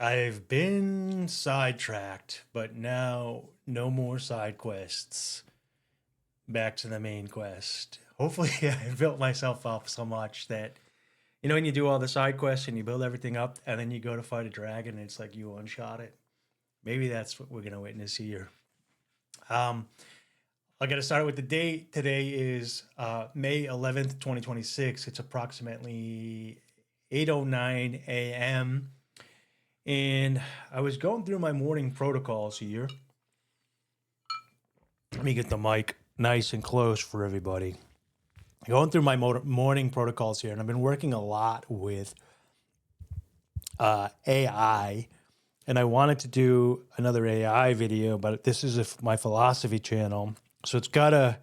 I've been sidetracked, but now no more side quests. Back to the main quest. Hopefully, I built myself up so much that, when you do all the side quests and you build everything up and then you go to fight a dragon and it's like you one shot it. Maybe that's what we're going to witness here. Um, I got to start with the date. Today is May 11th, 2026. It's approximately 8:09 a.m. And I was going through my morning protocols here. Let me get the mic nice and close for everybody. Going through my morning protocols here, and I've been working a lot with AI, and I wanted to do another AI video, but this is my philosophy channel. So it's got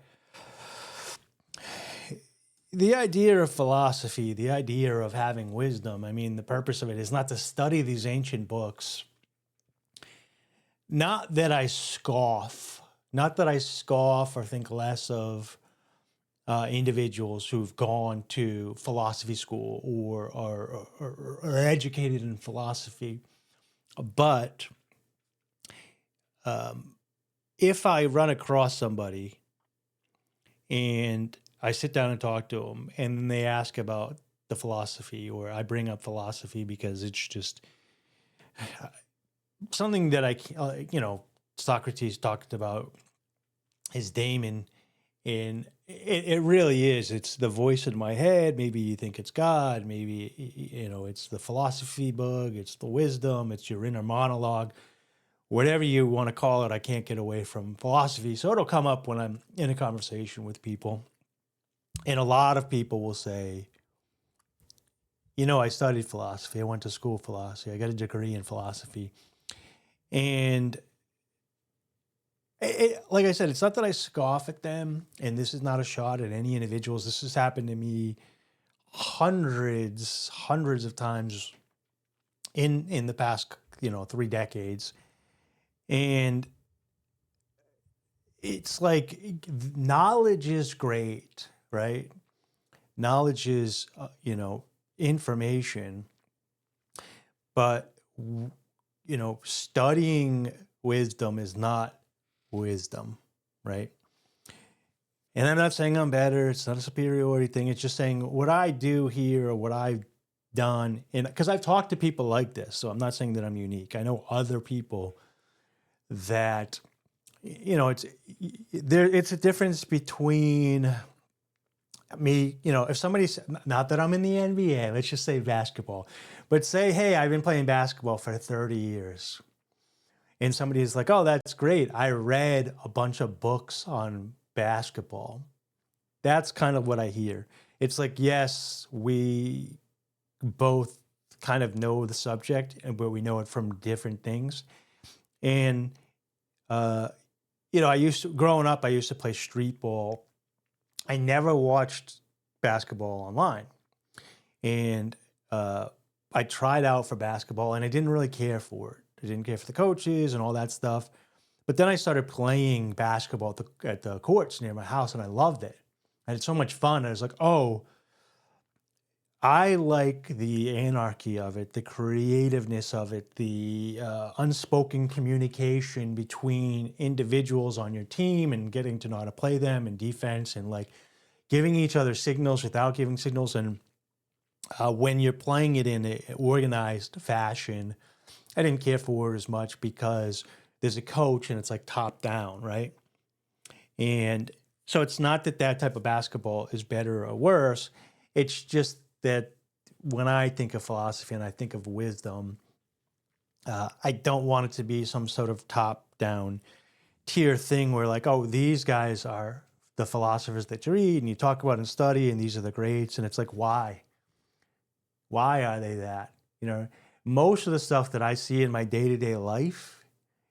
the idea of philosophy, the idea of having wisdom. I mean, the purpose of it is not to study these ancient books. Not that I scoff or think less of individuals who've gone to philosophy school or are educated in philosophy. But if I run across somebody and I sit down and talk to them and they ask about the philosophy, or I bring up philosophy because it's just something that Socrates talked about his daemon, and it really is. It's the voice in my head. Maybe you think it's God. Maybe, it's the philosophy book. It's the wisdom. It's your inner monologue. Whatever you want to call it, I can't get away from philosophy. So it'll come up when I'm in a conversation with people. And a lot of people will say, I studied philosophy. I went to school philosophy. I got a degree in philosophy. And like I said, it's not that I scoff at them, and this is not a shot at any individuals. This has happened to me hundreds of times in the past, 3 decades. And it's like knowledge is great, right? Knowledge is, information, but, studying wisdom is not wisdom, right? And I'm not saying I'm better. It's not a superiority thing. It's just saying what I do here or what I've done. And because I've talked to people like this, so I'm not saying that I'm unique. I know other people that, it's a difference between me, if somebody's, not that I'm in the NBA, let's just say basketball, but say, hey, I've been playing basketball for 30 years. And somebody is like, oh, that's great. I read a bunch of books on basketball. That's kind of what I hear. It's like, yes, we both kind of know the subject, but we know it from different things. And, growing up, I used to play street ball. I never watched basketball online. And I tried out for basketball, and I didn't really care for it. I didn't care for the coaches and all that stuff. But then I started playing basketball at the courts near my house, and I loved it. I had so much fun. I was like, oh, I like the anarchy of it, the creativeness of it, the unspoken communication between individuals on your team and getting to know how to play them and defense and like giving each other signals without giving signals. And when you're playing it in an organized fashion, I didn't care for it as much because there's a coach and it's like top down, right? And so it's not that type of basketball is better or worse. It's just that when I think of philosophy and I think of wisdom, I don't want it to be some sort of top down tier thing where like, oh, these guys are the philosophers that you read and you talk about and study, and these are the greats. And it's like, why? Why are they that? Most of the stuff that I see in my day-to-day life,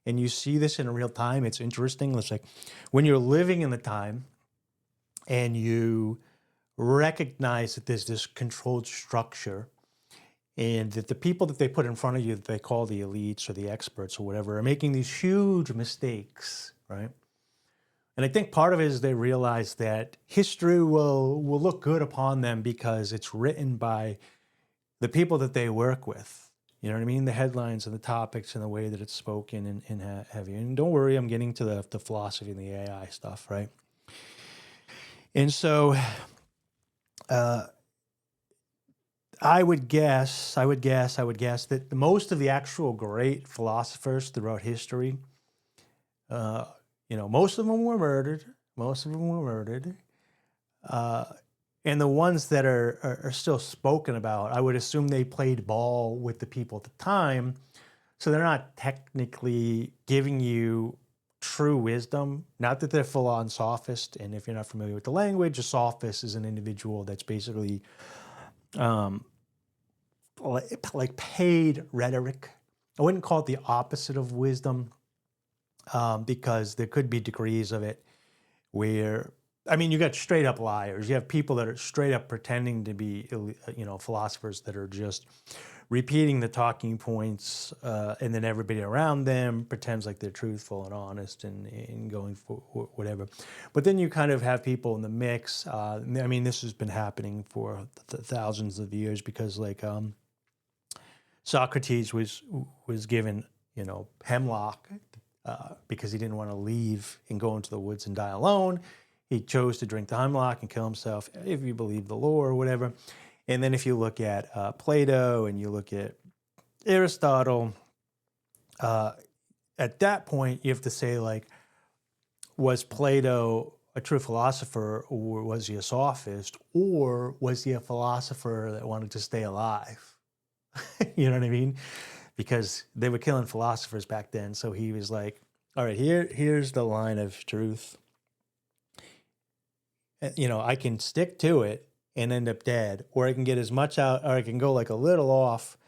and you see this in real time, it's interesting. It's like when you're living in the time and you recognize that there's this controlled structure and that the people that they put in front of you that they call the elites or the experts or whatever are making these huge mistakes, right? And I think part of it is they realize that history will look good upon them because it's written by the people that they work with. You know what I mean? The headlines and the topics and the way that it's spoken and heavy. And don't worry, I'm getting to the philosophy and the AI stuff, right? And so I would guess that most of the actual great philosophers throughout history, most of them were murdered. And the ones that are still spoken about, I would assume they played ball with the people at the time. So they're not technically giving you true wisdom. Not that they're full on sophist. And if you're not familiar with the language, a sophist is an individual that's basically like paid rhetoric. I wouldn't call it the opposite of wisdom, because there could be degrees of it where, I mean, you got straight up liars. You have people that are straight up pretending to be, philosophers that are just repeating the talking points, and then everybody around them pretends like they're truthful and honest and going for whatever. But then you kind of have people in the mix. I mean, this has been happening for thousands of years, because like Socrates was given, hemlock, because he didn't want to leave and go into the woods and die alone. He chose to drink the hemlock and kill himself, if you believe the lore or whatever. And then if you look at Plato and you look at Aristotle, at that point, you have to say, like, was Plato a true philosopher, or was he a sophist, or was he a philosopher that wanted to stay alive? You know what I mean? Because they were killing philosophers back then. So he was like, all right, here's the line of truth. I can stick to it and end up dead, or I can get as much out, or I can go like a little off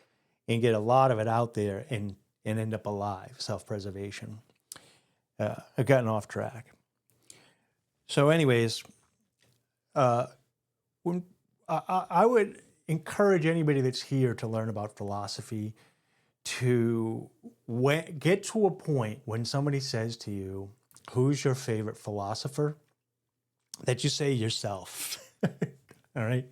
and get a lot of it out there and end up alive. Self-preservation. I've gotten off track. So anyways, when I would encourage anybody that's here to learn about philosophy to get to a point when somebody says to you, who's your favorite philosopher, that you say yourself. All right.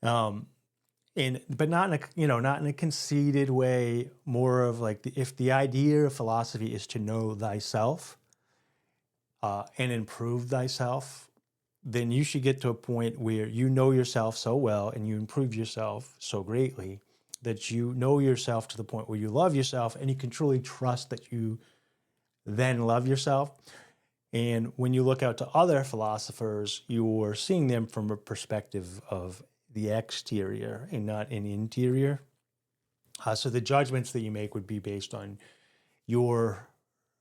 But not in a conceited way, more of like, if the idea of philosophy is to know thyself and improve thyself, then you should get to a point where you know yourself so well and you improve yourself so greatly that you know yourself to the point where you love yourself and you can truly trust that you then love yourself. And when you look out to other philosophers, you're seeing them from a perspective of the exterior and not an interior. So the judgments that you make would be based on your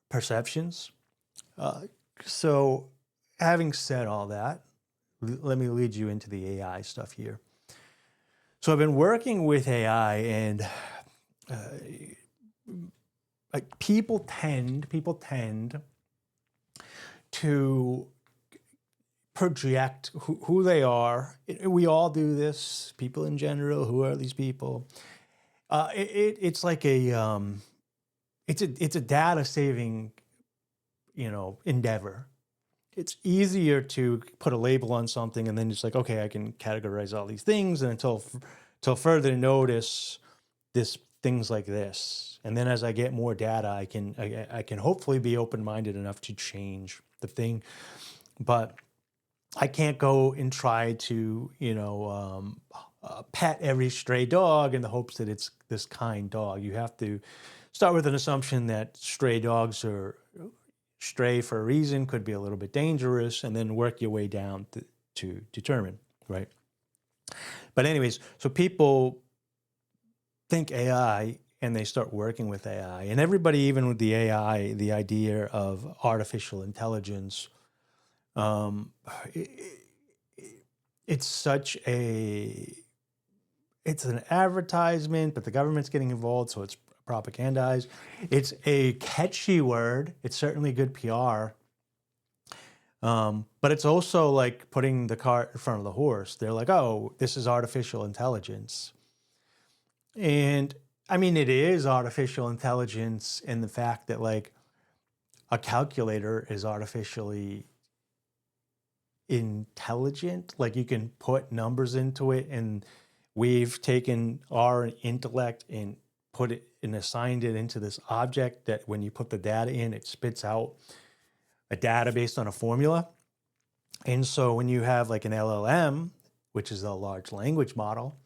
perceptions. So having said all that, let me lead you into the AI stuff here. So I've been working with AI, and people tend to project who they are. We all do this. People in general. Who are these people? It's like it's a data saving, endeavor. It's easier to put a label on something and then just like, okay, I can categorize all these things, and until further notice, this things like this. And then as I get more data, I can hopefully be open-minded enough to change the thing. But I can't go and try to, pet every stray dog in the hopes that it's this kind dog. You have to start with an assumption that stray dogs are stray for a reason, could be a little bit dangerous, and then work your way down to determine, right? But anyways, so people think AI and they start working with AI. And everybody, even with the AI, the idea of artificial intelligence, it's an advertisement, but the government's getting involved, so it's propagandized. It's a catchy word. It's certainly good PR. But it's also like putting the cart in front of the horse. They're like, oh, this is artificial intelligence. And I mean, it is artificial intelligence in the fact that, like, a calculator is artificially intelligent. Like, you can put numbers into it, and we've taken our intellect and put it and assigned it into this object that when you put the data in, it spits out a data based on a formula. And so when you have like an LLM, which is a large language model,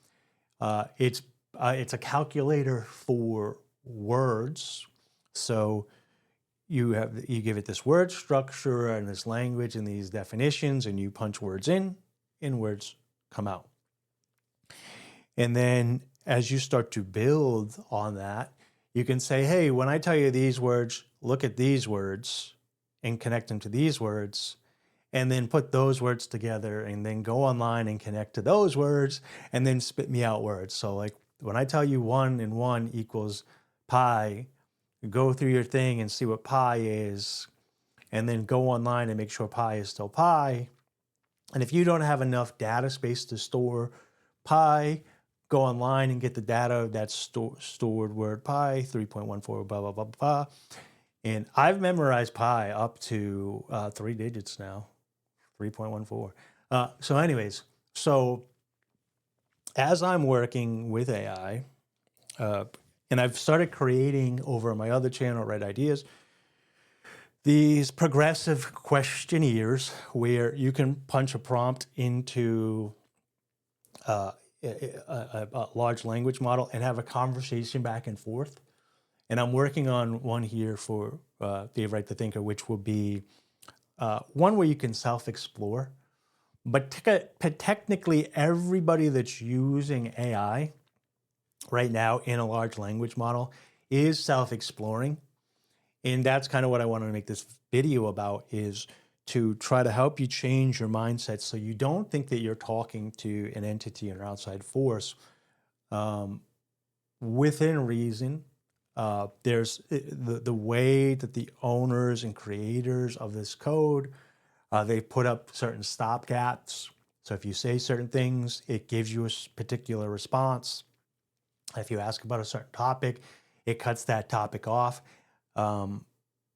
it's a calculator for words. So you give it this word structure and this language and these definitions, and you punch words in, and words come out. And then as you start to build on that, you can say, hey, when I tell you these words, look at these words and connect them to these words, and then put those words together, and then go online and connect to those words, and then spit me out words. So like when I tell you 1 and 1 equals pi, go through your thing and see what pi is, and then go online and make sure pi is still pi. And if you don't have enough data space to store pi, go online and get the data of that stored word pi, 3.14, blah, blah, blah, blah. And I've memorized pi up to 3 digits now, 3.14. So anyways, so as I'm working with AI, and I've started creating over my other channel, Wright Ideas, these progressive questionnaires where you can punch a prompt into a large language model and have a conversation back and forth. And I'm working on one here for Dave Wright the Thinker, which will be one where you can self-explore. But technically, everybody that's using AI right now in a large language model is self-exploring. And that's kind of what I want to make this video about, is to try to help you change your mindset so you don't think that you're talking to an entity or outside force. Within reason, there's the way that the owners and creators of this code, they put up certain stopgaps. So if you say certain things, it gives you a particular response. If you ask about a certain topic, it cuts that topic off.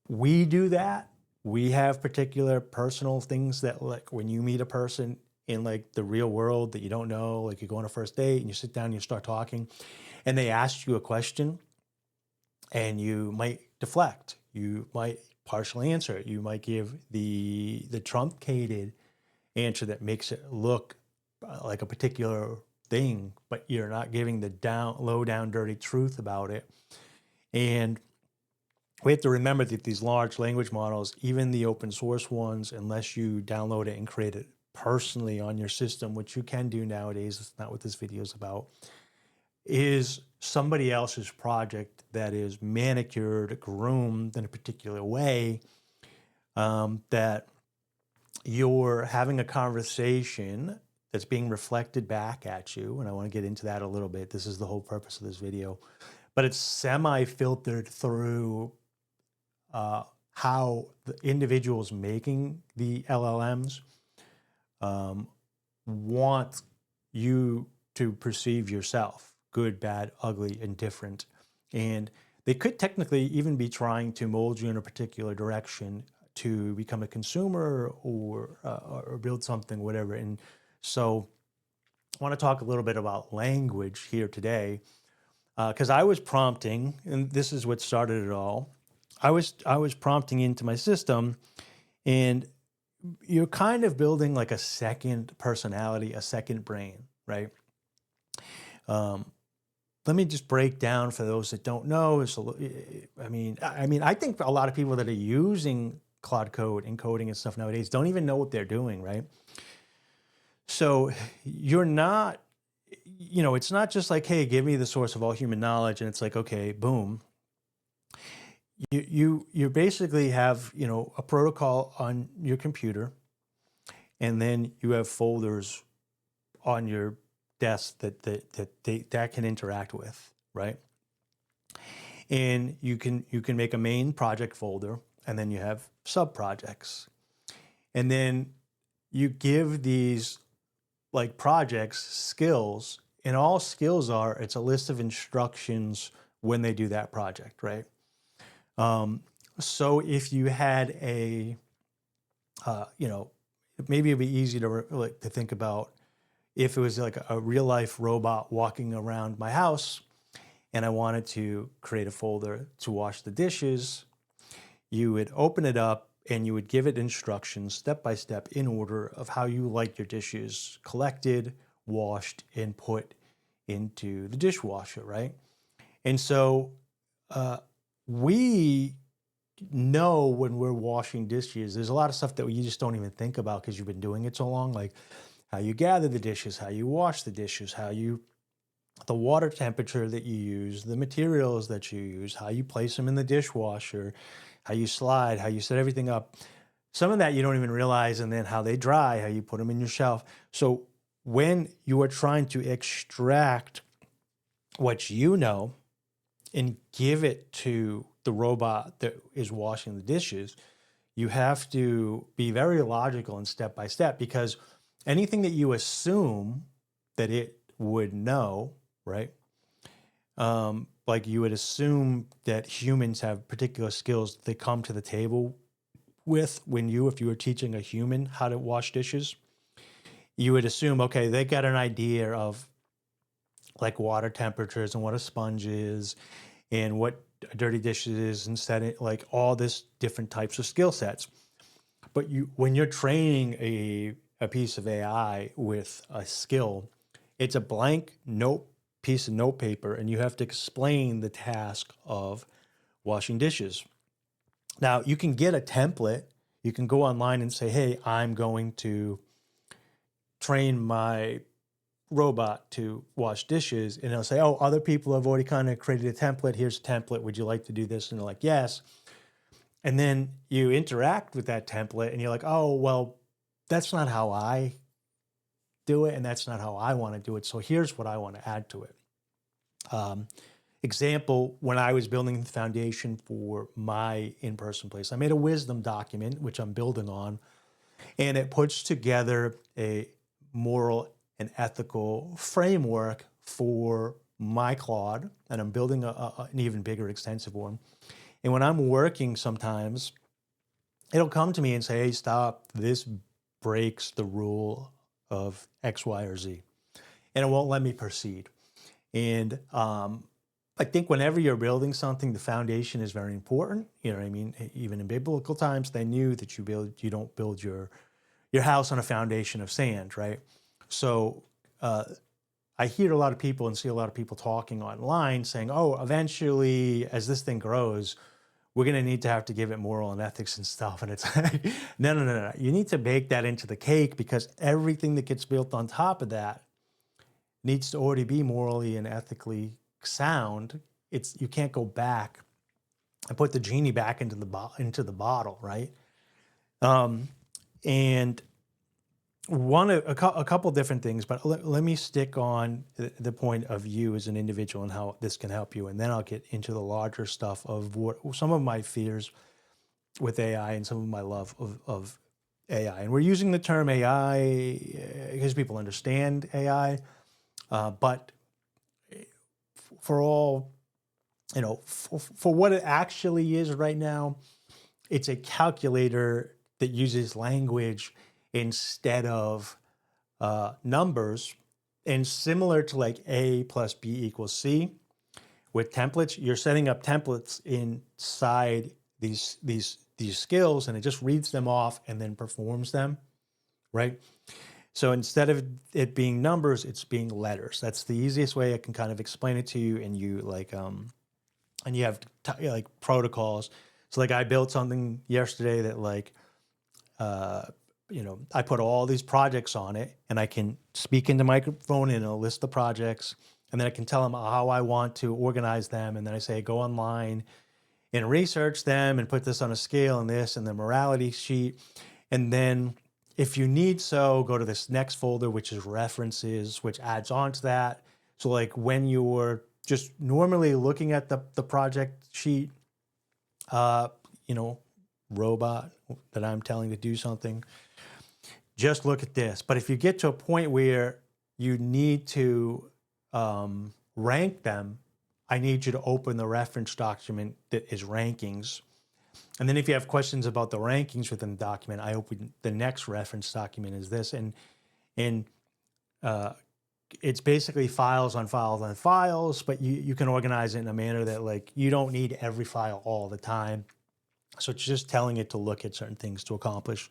We do that. We have particular personal things that, like when you meet a person in like the real world that you don't know, like you go on a first date and you sit down and you start talking and they ask you a question and you might deflect. You might partially answer it. You might give the truncated answer that makes it look like a particular thing, but you're not giving the low down dirty truth about it. And we have to remember that these large language models, even the open source ones, unless you download it and create it personally on your system, which you can do nowadays, it's not what this video is about, is somebody else's project that is manicured, groomed in a particular way, that you're having a conversation that's being reflected back at you. And I want to get into that a little bit. This is the whole purpose of this video. But it's semi-filtered through how the individuals making the LLMs want you to perceive yourself, good, bad, ugly, and different. And they could technically even be trying to mold you in a particular direction to become a consumer or build something, whatever. And so I want to talk a little bit about language here today, because I was prompting, and this is what started it all. I was prompting into my system, and you're kind of building like a second personality, a second brain, right? Let me just break down for those that don't know. I think a lot of people that are using Claude Code and coding and stuff nowadays don't even know what they're doing, right? So you're not, it's not just like, hey, give me the source of all human knowledge, and it's like, okay, boom. You basically have, a protocol on your computer, and then you have folders on your desk that can interact with, right? And you can make a main project folder, and then you have sub projects, and then you give these like projects skills, and all skills it's a list of instructions when they do that project, right? So if you had maybe it'd be easy to think about if it was like a real life robot walking around my house, and I wanted to create a folder to wash the dishes, you would open it up and you would give it instructions step by step in order of how you like your dishes collected, washed, and put into the dishwasher, right? And so we know when we're washing dishes, there's a lot of stuff that you just don't even think about because you've been doing it so long, like how you gather the dishes, how you wash the dishes, the water temperature that you use, the materials that you use, how you place them in the dishwasher, how you slide, how you set everything up. Some of that you don't even realize, and then how they dry, how you put them in your shelf. So when you are trying to extract what you know and give it to the robot that is washing the dishes, you have to be very logical and step by step, because anything that you assume that it would know, right? Like you would assume that humans have particular skills that they come to the table with if you were teaching a human how to wash dishes, you would assume, okay, they got an idea of like water temperatures and what a sponge is and what a dirty dish is and setting, like all this different types of skill sets. But when you're training a piece of AI with a skill, it's a blank piece of note paper, and you have to explain the task of washing dishes. Now, you can get a template. You can go online and say, hey, I'm going to train my robot to wash dishes. And it'll say, oh, other people have already kind of created a template. Here's a template. Would you like to do this? And they're like, yes. And then you interact with that template and you're like, oh, well, that's not how I do it. And that's not how I want to do it. So here's what I want to add to it. Example, when I was building the foundation for my in-person place, I made a wisdom document, which I'm building on, and it puts together a moral and ethical framework for my Claude, and I'm building an even bigger, extensive one. And when I'm working, sometimes it'll come to me and say, hey, stop, this breaks the rule of X, Y, or Z. And it won't let me proceed. And I think whenever you're building something, the foundation is very important. You know what I mean? Even in biblical times, they knew that you don't build your house on a foundation of sand, right? So I hear a lot of people and see a lot of people talking online saying, oh, eventually, as this thing grows, we're going to have to give it moral and ethics and stuff. And it's like, no. You need to bake that into the cake, because everything that gets built on top of that needs to already be morally and ethically sound. You can't go back and put the genie back into the bottle, right? And a couple different things, but let me stick on the point of you as an individual and how this can help you, and then I'll get into the larger stuff of what some of my fears with AI and some of my love of AI. And we're using the term AI because people understand AI, but for all, for what it actually is right now, it's a calculator that uses language instead of numbers. And similar to like A plus B equals C, with templates, you're setting up templates inside these skills, and it just reads them off and then performs them, right? So instead of it being numbers, it's being letters. That's the easiest way I can kind of explain it to you. And you and you have like protocols. So like I built something yesterday that I put all these projects on it, and I can speak into microphone and it'll list the projects, and then I can tell them how I want to organize them. And then I say, go online and research them and put this on a scale and this and the morality sheet. And then if you need so, go to this next folder, which is references, which adds on to that. So like when you're just normally looking at the project sheet, robot that I'm telling to do something, just look at this. But if you get to a point where you need to rank them, I need you to open the reference document that is rankings. And then if you have questions about the rankings within the document, I open the next reference document is this. And it's basically files on files on files, but you can organize it in a manner that like you don't need every file all the time. So it's just telling it to look at certain things to accomplish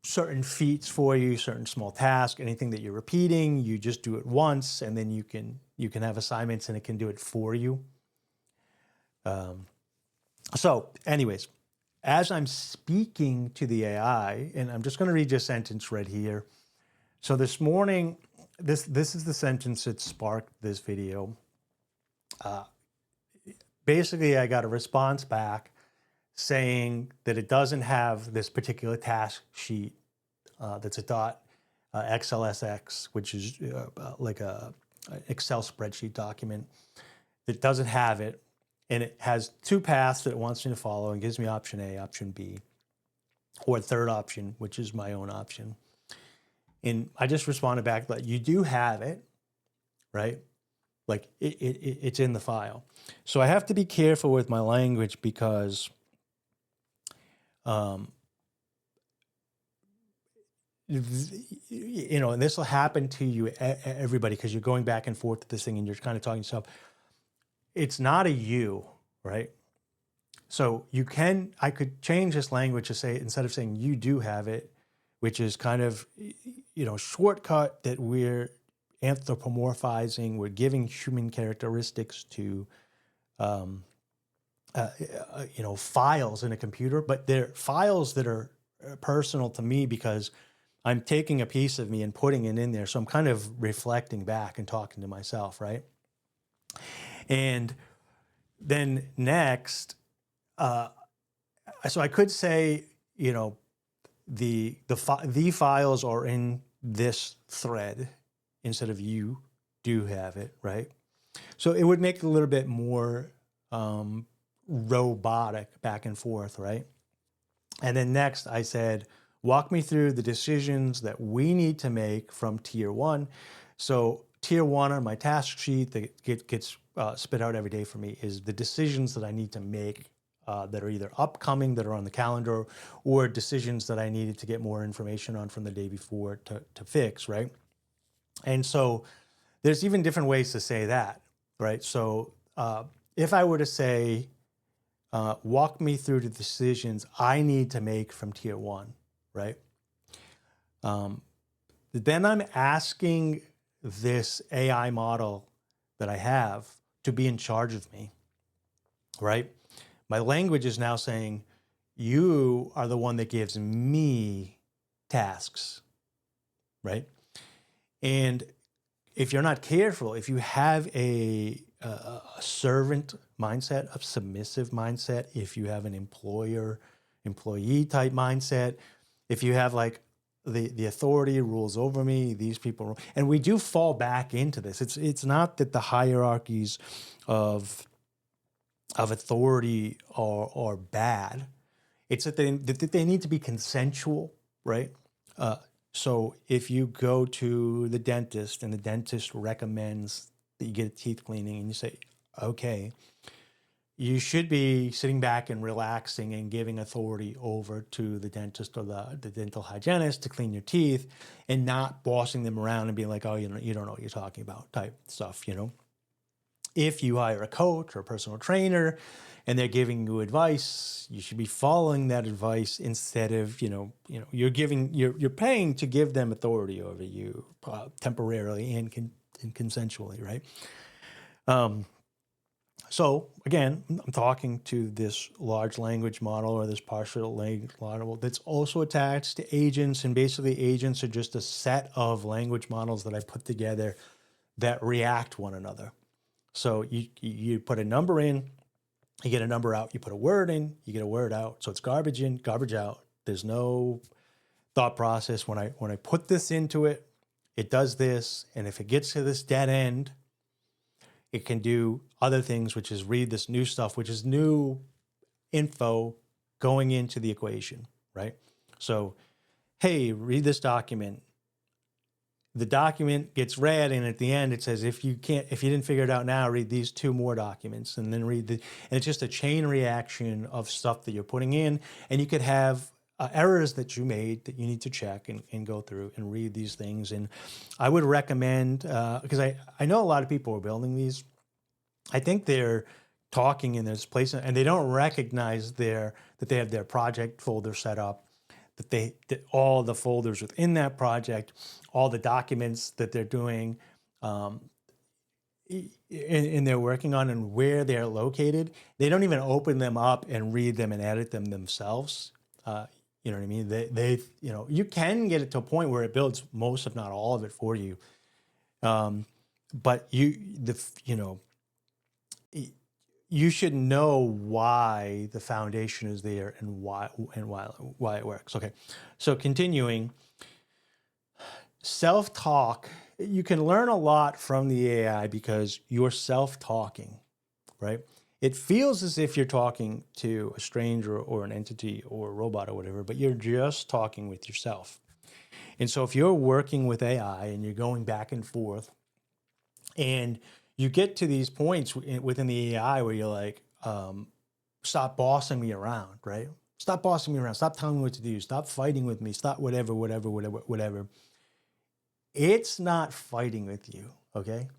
certain feats for you, certain small tasks, anything that you're repeating, you just do it once, and then you can have assignments and it can do it for you. So anyways, as I'm speaking to the AI, and I'm just going to read your sentence right here. So this morning, this is the sentence that sparked this video. Basically, I got a response back saying that it doesn't have this particular task sheet that's a .xlsx, which is like a Excel spreadsheet document. It doesn't have it, and it has two paths that it wants me to follow and gives me option A, option B, or third option, which is my own option. And I just responded back that you do have it, right? Like it's in the file. So I have to be careful with my language because you know, and this will happen to you, everybody, because you're going back and forth with this thing and you're kind of talking to yourself. It's not a you, right? So I could change this language to say, instead of saying you do have it, which is kind of, you know, shortcut that we're anthropomorphizing, we're giving human characteristics to, you know, files in a computer, but they're files that are personal to me because I'm taking a piece of me and putting it in there. So I'm kind of reflecting back and talking to myself, right? And then next, so I could say, you know, the files are in this thread instead of you do have it, right? So it would make it a little bit more robotic back and forth, right? And then next I said, walk me through the decisions that we need to make from tier one. So tier one on my task sheet that gets spit out every day for me is the decisions that I need to make that are either upcoming, that are on the calendar, or decisions that I needed to get more information on from the day before to fix, right? And so there's even different ways to say that, right? So if I were to say, walk me through the decisions I need to make from tier one, right? Then I'm asking this AI model that I have to be in charge of me, right? My language is now saying, you are the one that gives me tasks, right? And if you're not careful, if you have a servant mindset, a submissive mindset, if you have an employee type mindset, if you have like the authority rules over me, these people, and we do fall back into this. It's not that the hierarchies of authority are bad. It's that they need to be consensual, right? So if you go to the dentist and the dentist recommends that you get a teeth cleaning and you say, okay, you should be sitting back and relaxing and giving authority over to the dentist or the dental hygienist to clean your teeth and not bossing them around and being like, oh, you don't know what you're talking about type stuff, you know? If you hire a coach or a personal trainer and they're giving you advice, you should be following that advice instead of, you're paying to give them authority over you temporarily and consensually, right? So again, I'm talking to this large language model or this partial language model that's also attached to agents, and basically agents are just a set of language models that I put together that react one another. So you put a number in, you get a number out. You put a word in, you get a word out. So it's garbage in, garbage out. There's no thought process. When I put this into it, it does this, and if it gets to this dead end, it can do other things, which is read this new stuff, which is new info going into the equation, right? So, hey, read this document. The document gets read, and at the end it says, if you didn't figure it out now, read these two more documents, and then and it's just a chain reaction of stuff that you're putting in. And you could have errors that you made that you need to check and go through and read these things. And I would recommend, because I know a lot of people are building these. I think they're talking in this place and they don't recognize that they have their project folder set up, that all the folders within that project, all the documents that they're doing, and they're working on and where they're located, they don't even open them up and read them and edit them themselves. You know what I mean? You can get it to a point where it builds most, if not all of it for you. But you should know why the foundation is there and why it works. Okay. So continuing, self-talk. You can learn a lot from the AI because you're self-talking, right? It feels as if you're talking to a stranger or an entity or a robot or whatever, but you're just talking with yourself. And so if you're working with AI and you're going back and forth and you get to these points within the AI where you're like, stop bossing me around, right? Stop bossing me around. Stop telling me what to do. Stop fighting with me. Stop whatever. It's not fighting with you, okay?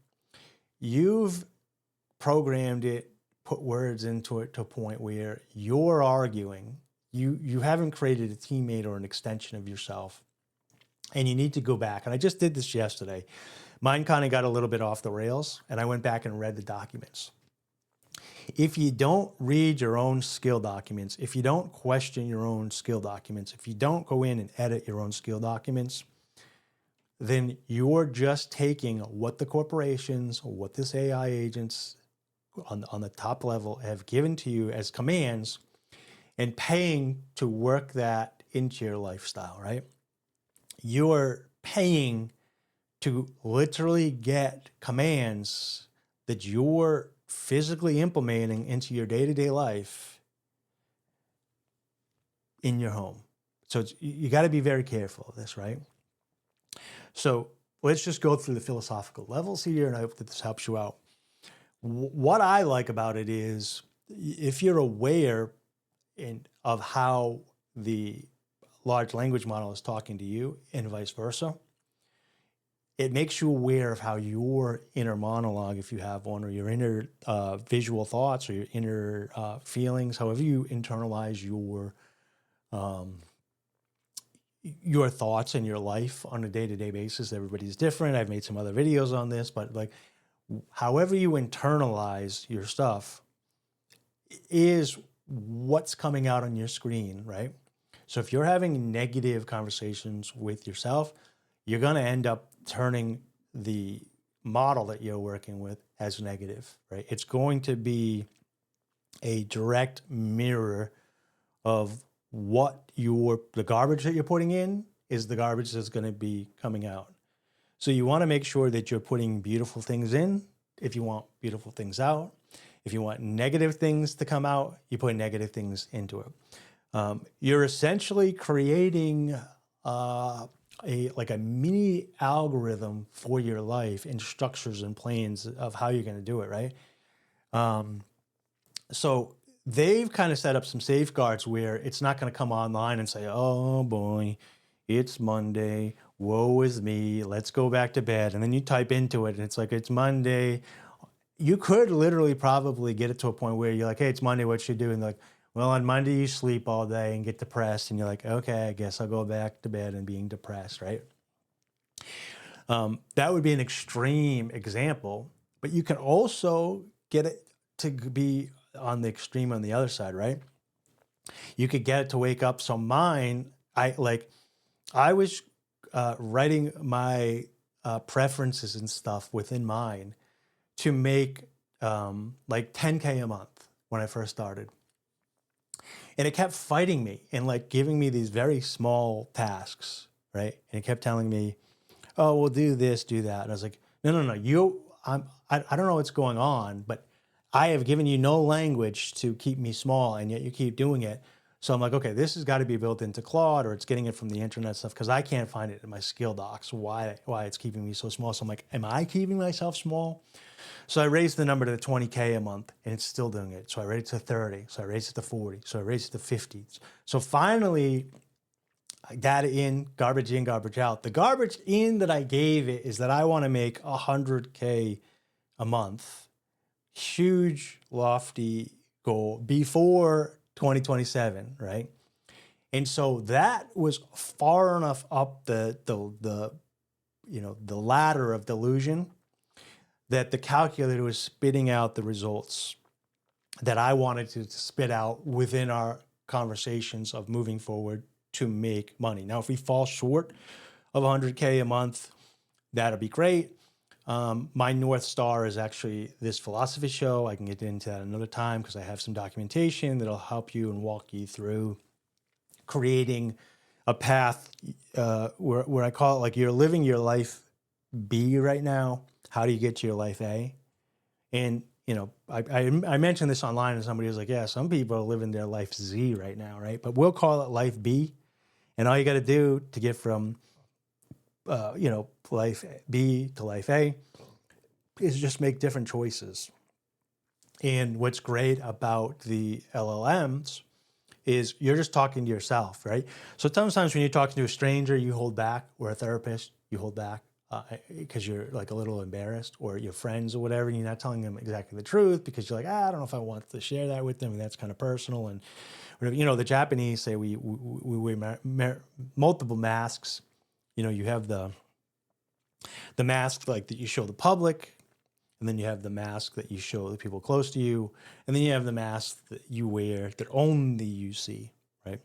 You've programmed it, put words into it to a point where you're arguing. You haven't created a teammate or an extension of yourself. And you need to go back. And I just did this yesterday. Mine kind of got a little bit off the rails, and I went back and read the documents. If you don't read your own skill documents, if you don't question your own skill documents, if you don't go in and edit your own skill documents, then you're just taking what the corporations, what this AI agents on the top level have given to you as commands and paying to work that into your lifestyle, right? You're paying to literally get commands that you're physically implementing into your day-to-day life in your home. So you got to be very careful of this, right? So let's just go through the philosophical levels here, and I hope that this helps you out. What I like about it is if you're aware of how the large language model is talking to you and vice versa, it makes you aware of how your inner monologue, if you have one, or your inner visual thoughts or your inner feelings, however you internalize your thoughts and your life on a day-to-day basis. Everybody's different. I've made some other videos on this, but like however you internalize your stuff is what's coming out on your screen, right? So if you're having negative conversations with yourself, you're going to end up turning the model that you're working with as negative, right? It's going to be a direct mirror of the garbage that you're putting in is the garbage that's going to be coming out. So you want to make sure that you're putting beautiful things in if you want beautiful things out. If you want negative things to come out, you put negative things into it. You're essentially creating a mini algorithm for your life in structures and planes of how you're going to do it, right? So they've kind of set up some safeguards where it's not going to come online and say, oh boy, it's Monday, woe is me, let's go back to bed. And then you type into it and it's like, it's Monday. You could literally probably get it to a point where you're like, hey, it's Monday, what should you do? And like, well, on Monday you sleep all day and get depressed. And you're like, okay, I guess I'll go back to bed and being depressed, right? That would be an extreme example, but you can also get it to be on the extreme on the other side, right? You could get it to wake up. So mine, I was writing my preferences and stuff within mine to make like 10K a month when I first started. And it kept fighting me and like giving me these very small tasks, right? And it kept telling me, oh, we'll do this, do that. And I was like, no, I don't know what's going on, but I have given you no language to keep me small, and yet you keep doing it. So I'm like, okay, this has got to be built into Claude, or it's getting it from the internet stuff, because I can't find it in my skill docs, why it's keeping me so small. So I'm like, am I keeping myself small? So I raised the number to 20K a month, and it's still doing it. So I raised it to 30. So I raised it to 40. So I raised it to 50. So finally, data in, garbage out. The garbage in that I gave it is that I want to make 100K a month. Huge, lofty goal before 2027, right? And so that was far enough up the ladder of delusion that the calculator was spitting out the results that I wanted to spit out within our conversations of moving forward to make money. Now, if we fall short of 100K a month, that'll be great. My North Star is actually this philosophy show. I can get into that another time because I have some documentation that'll help you and walk you through creating a path where I call it like you're living your life B right now. How do you get to your life A? And, you know, I mentioned this online and somebody was like, yeah, some people are living their life Z right now, right? But we'll call it life B. And all you got to do to get from, life B to life A is just make different choices. And what's great about the LLMs is you're just talking to yourself, right? So sometimes when you're talking to a stranger, you hold back, or a therapist, you hold back because you're like a little embarrassed, or your friends or whatever, and you're not telling them exactly the truth because you're like, I don't know if I want to share that with them, and that's kind of personal. And whatever. The Japanese say we wear multiple masks. You have the mask like that you show the public, and then you have the mask that you show the people close to you, and then you have the mask that you wear that only you see, right?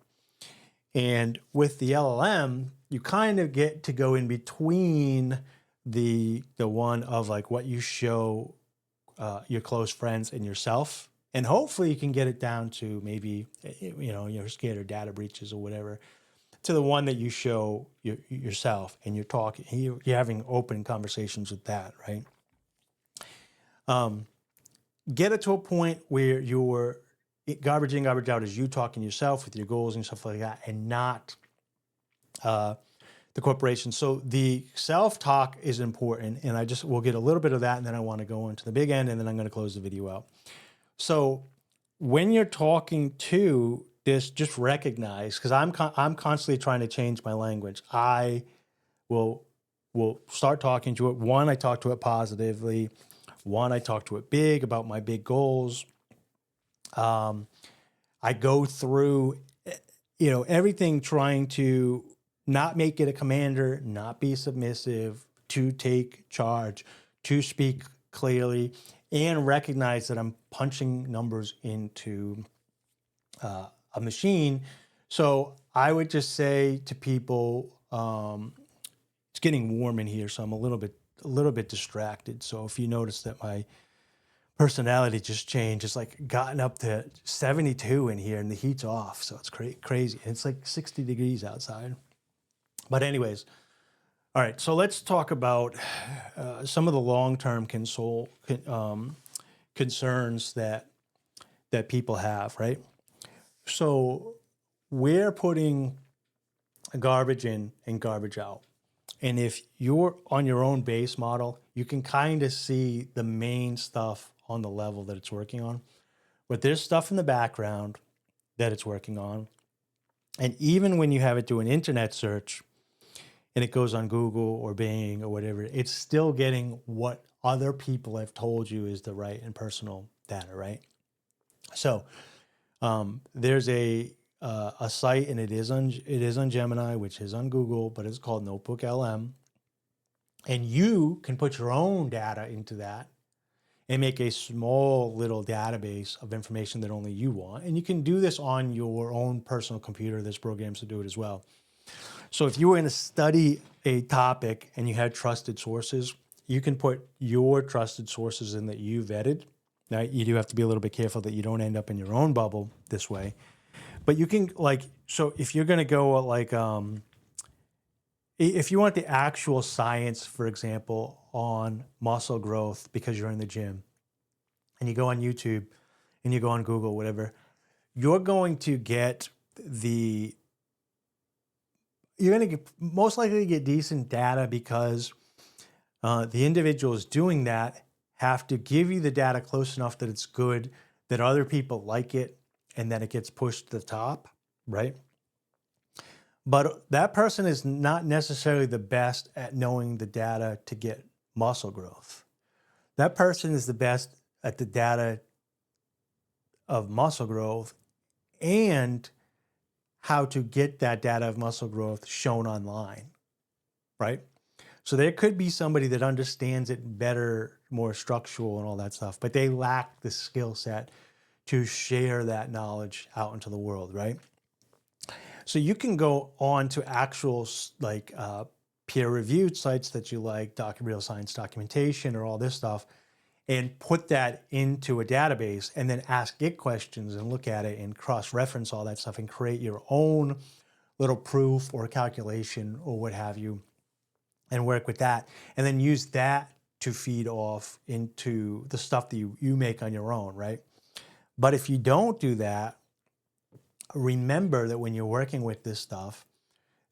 And with the LLM, you kind of get to go in between the one of like what you show your close friends and yourself, and hopefully you can get it down to maybe you're scared of data breaches or whatever, to the one that you show yourself, and you're talking, you're having open conversations with that, right? Get it to a point where you're garbage in, garbage out is you talking to yourself with your goals and stuff like that, and not the corporation. So the self-talk is important, and we'll get a little bit of that, and then I want to go into the big end, and then I'm going to close the video out. So when you're talking to this, just recognize, because I'm constantly trying to change my language. I will start talking to it. One, I talk to it positively. One, I talk to it big about my big goals. I go through, everything trying to not make it a commander, not be submissive, to take charge, to speak clearly, and recognize that I'm punching numbers into a machine. So I would just say to people, it's getting warm in here, so I'm a little bit distracted. So if you notice that my personality just changed, it's like gotten up to 72 in here and the heat's off. So it's crazy. It's like 60 degrees outside. But anyways, all right. So let's talk about some of the long-term concerns that people have, right? So we're putting garbage in and garbage out. And if you're on your own base model, you can kind of see the main stuff on the level that it's working on. But there's stuff in the background that it's working on. And even when you have it do an internet search and it goes on Google or Bing or whatever, it's still getting what other people have told you is the right and personal data, right? So there's a site, and it is on Gemini, which is on Google, but it's called NotebookLM. And you can put your own data into that and make a small little database of information that only you want. And you can do this on your own personal computer. There's programs to do it as well. So if you were going to study a topic and you had trusted sources, you can put your trusted sources in that you vetted. Now, you do have to be a little bit careful that you don't end up in your own bubble this way. But you can, so if you're going to go if you want the actual science, for example, on muscle growth because you're in the gym, and you go on YouTube and you go on Google, whatever, you're going to get most likely get decent data because the individuals doing that have to give you the data close enough that it's good, that other people like it, and then it gets pushed to the top, right? But that person is not necessarily the best at knowing the data to get muscle growth. That person is the best at the data of muscle growth and how to get that data of muscle growth shown online, right? So there could be somebody that understands it better, more structural and all that stuff, but they lack the skill set to share that knowledge out into the world, right? So you can go on to actual like peer-reviewed sites that you like, real science documentation or all this stuff, and put that into a database and then ask it questions and look at it and cross-reference all that stuff and create your own little proof or calculation or what have you and work with that. And then use that to feed off into the stuff that you make on your own, right? But if you don't do that, remember that when you're working with this stuff,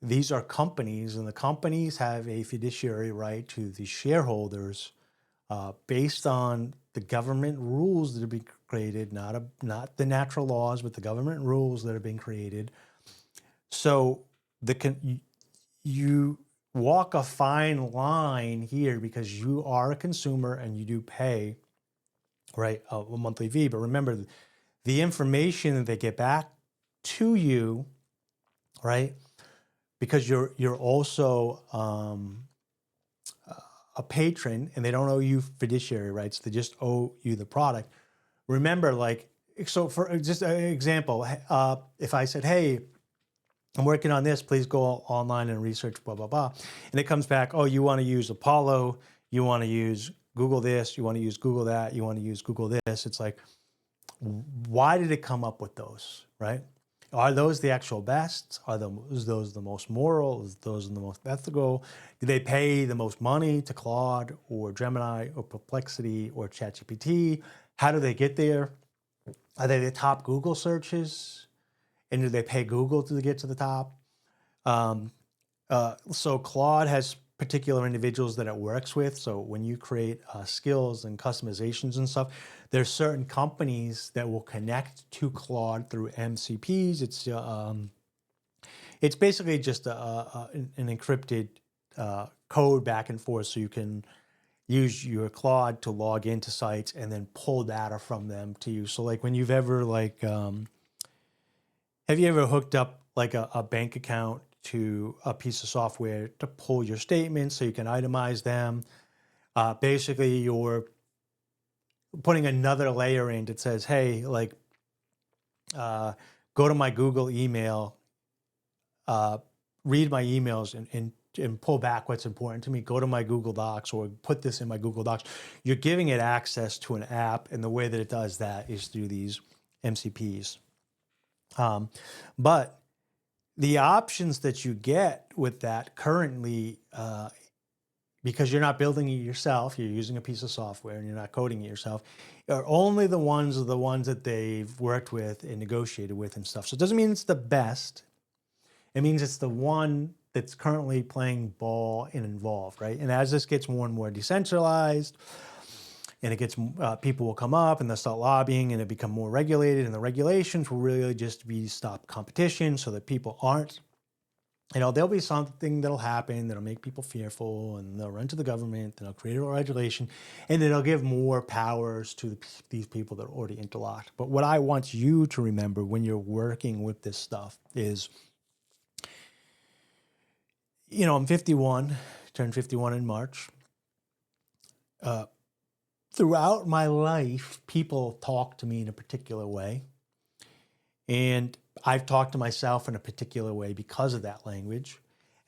these are companies, and the companies have a fiduciary right to the shareholders based on the government rules that are being created, not the natural laws, but the government rules that are being created. So you walk a fine line here because you are a consumer and you do pay, right, a monthly fee. But remember, the information that they get back to you, right, because you're also a patron and they don't owe you fiduciary rights, they just owe you the product. Remember, like, so for just an example, if I said, hey, I'm working on this, please go online and research blah, blah, blah. And it comes back, oh, you want to use Apollo, you want to use Google this, you want to use Google that, you want to use Google this. It's like, why did it come up with those, right? Are those the actual best? Are those the most moral? Is those the most ethical? Do they pay the most money to Claude or Gemini or Perplexity or ChatGPT? How do they get there? Are they the top Google searches? And do they pay Google to get to the top? So Claude has particular individuals that it works with. So when you create skills and customizations and stuff, there's certain companies that will connect to Claude through MCPs. It's basically just an encrypted code back and forth, so you can use your Claude to log into sites and then pull data from them to you. So like when you've ever like, have you ever hooked up like a bank account to a piece of software to pull your statements so you can itemize them? Basically, you're putting another layer in that says, hey, like, go to my Google email, read my emails and pull back what's important to me. Go to my Google Docs or put this in my Google Docs. You're giving it access to an app, and the way that it does that is through these MCPs. But the options that you get with that currently, because you're not building it yourself, you're using a piece of software and you're not coding it yourself, are only the ones that they've worked with and negotiated with and stuff. So it doesn't mean it's the best. It means it's the one that's currently playing ball and involved, right? And as this gets more and more decentralized, and it gets, people will come up and they'll start lobbying and it become more regulated, and the regulations will really just be stop competition so that people aren't, there'll be something that'll happen that'll make people fearful, and they'll run to the government and they'll create a regulation, and then they'll give more powers to these people that are already interlocked. But what I want you to remember when you're working with this stuff is, I'm 51, turned 51 in March. Throughout my life, people talk to me in a particular way. And I've talked to myself in a particular way because of that language.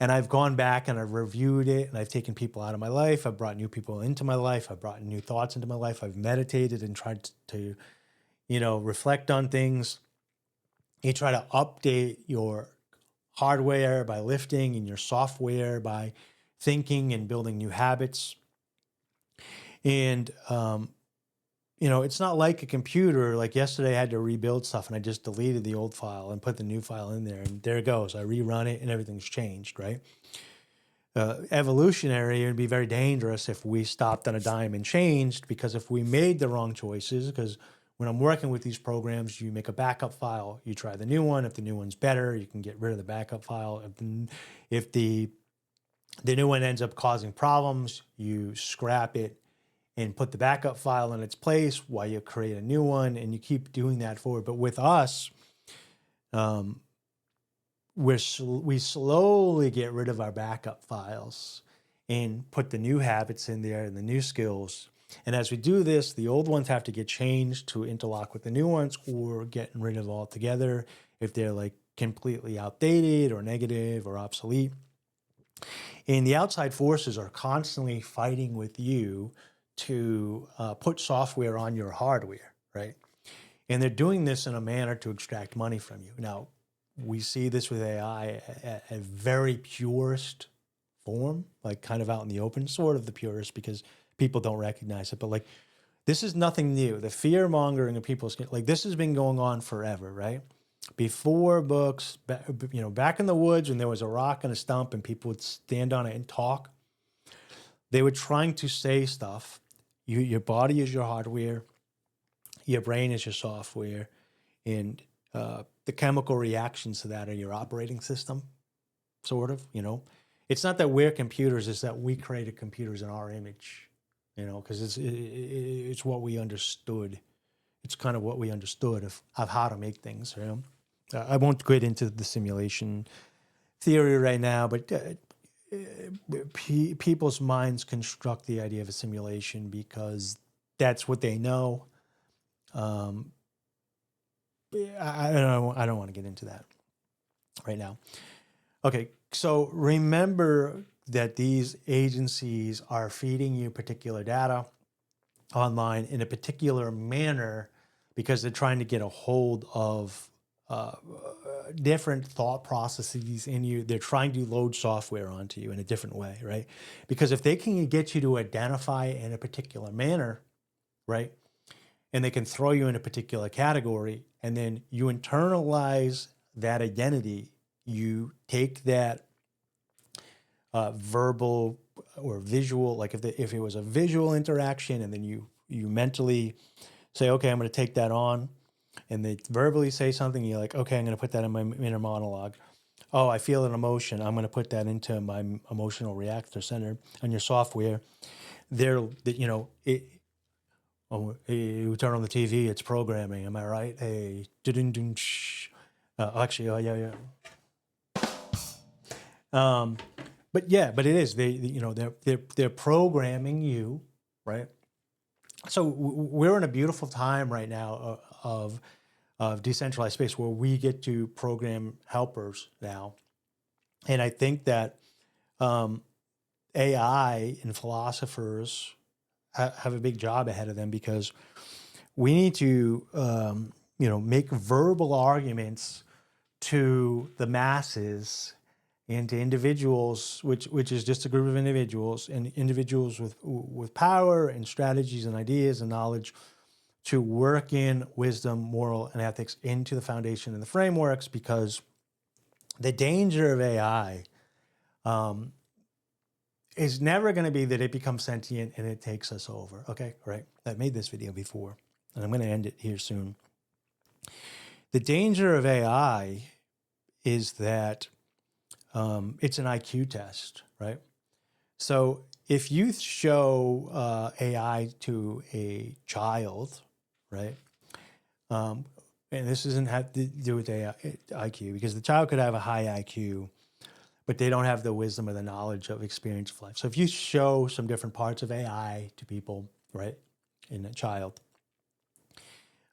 And I've gone back and I've reviewed it, and I've taken people out of my life. I've brought new people into my life. I've brought new thoughts into my life. I've meditated and tried to reflect on things. You try to update your hardware by lifting, and your software by thinking and building new habits. And, it's not like a computer. Like yesterday I had to rebuild stuff and I just deleted the old file and put the new file in there, and there it goes. I rerun it and everything's changed, right? Evolutionary, it would be very dangerous if we stopped on a dime and changed, because if we made the wrong choices, because when I'm working with these programs, you make a backup file, you try the new one. If the new one's better, you can get rid of the backup file. If the new one ends up causing problems, you scrap it and put the backup file in its place while you create a new one, and you keep doing that forward. But with us, we slowly get rid of our backup files and put the new habits in there and the new skills. And as we do this, the old ones have to get changed to interlock with the new ones, or getting rid of altogether if they're like completely outdated or negative or obsolete. And the outside forces are constantly fighting with you to put software on your hardware, right? And they're doing this in a manner to extract money from you. Now, we see this with AI at a very purest form, like kind of out in the open, sort of the purest, because people don't recognize it. But like, this is nothing new. The fear mongering of people's, like, this has been going on forever, right? Before books, back in the woods when there was a rock and a stump and people would stand on it and talk, they were trying to say stuff. Your body is your hardware, your brain is your software, and the chemical reactions to that are your operating system, sort of, It's not that we're computers, it's that we created computers in our image, because it's what we understood. It's kind of what we understood of how to make things, I won't get into the simulation theory right now, but people's minds construct the idea of a simulation because that's what they know. I don't want to get into that right now. Okay, so remember that these agencies are feeding you particular data online in a particular manner because they're trying to get a hold of different thought processes in you. They're trying to load software onto you in a different way, right? Because if they can get you to identify in a particular manner, right, and they can throw you in a particular category, and then you internalize that identity, you take that verbal or visual, like if it was a visual interaction, and then you mentally say, okay, I'm going to take that on, and they verbally say something, and you're like, okay, I'm going to put that in my inner monologue. Oh, I feel an emotion. I'm going to put that into my emotional reactor center on your software. Oh, hey, you turn on the TV, it's programming. Am I right? Hey, actually, oh yeah. But it is. They're programming you, right? So we're in a beautiful time right now of decentralized space where we get to program helpers now, and I think that AI and philosophers have a big job ahead of them because we need to make verbal arguments to the masses and to individuals, which is just a group of individuals, and individuals with power and strategies and ideas and knowledge to work in wisdom, moral, and ethics into the foundation and the frameworks, because the danger of AI is never going to be that it becomes sentient and it takes us over. Okay, right? I've made this video before, and I'm going to end it here soon. The danger of AI is that it's an IQ test, right? So if you show AI to a child, right? And this doesn't have to do with AI, IQ, because the child could have a high IQ, but they don't have the wisdom or the knowledge of experience of life. So if you show some different parts of AI to people, right, in a child,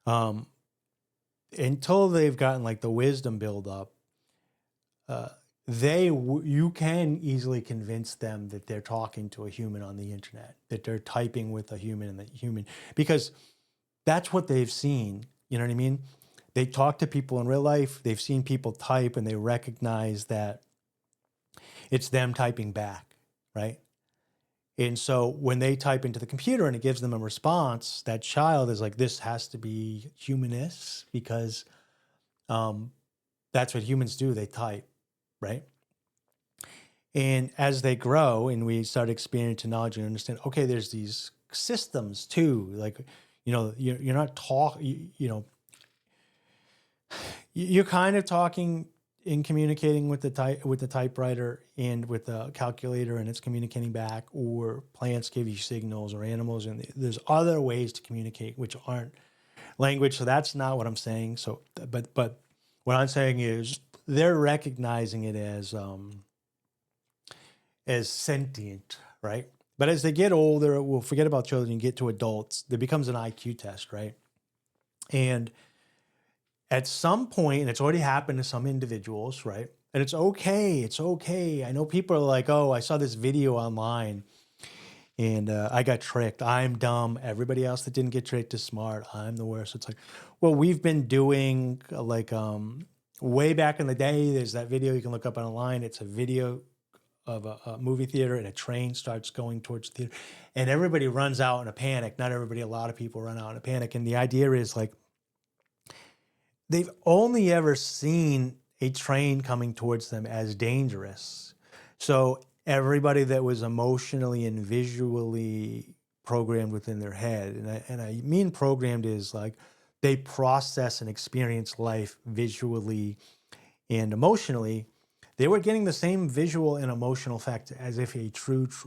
until they've gotten like the wisdom build up, you can easily convince them that they're talking to a human on the internet, that they're typing with a human, and the human, because that's what they've seen. You know what I mean? They talk to people in real life. They've seen people type, and they recognize that it's them typing back, right? And so when they type into the computer and it gives them a response, that child is like, this has to be humanist, because that's what humans do. They type, right? And as they grow and we start expanding to knowledge and understand, okay, there's these systems too. Like, you're not you're kind of talking and communicating with the typewriter and with the calculator, and it's communicating back, or plants give you signals, or animals, and there's other ways to communicate which aren't language. So that's not what I'm saying. So, but what I'm saying is they're recognizing it as sentient, right? But as they get older, we'll forget about children and get to adults. There becomes an IQ test, right? And at some point, and it's already happened to some individuals, right? And it's okay. It's okay. I know people are like, oh, I saw this video online and I got tricked. I'm dumb. Everybody else that didn't get tricked is smart. I'm the worst. It's like, well, we've been doing way back in the day. There's that video you can look up online. It's a video of a movie theater, and a train starts going towards the theater, and everybody runs out in a panic. Not everybody, a lot of people run out in a panic. And the idea is like, they've only ever seen a train coming towards them as dangerous. So everybody that was emotionally and visually programmed within their head, and I mean programmed is like they process and experience life visually and emotionally, they were getting the same visual and emotional effect as if a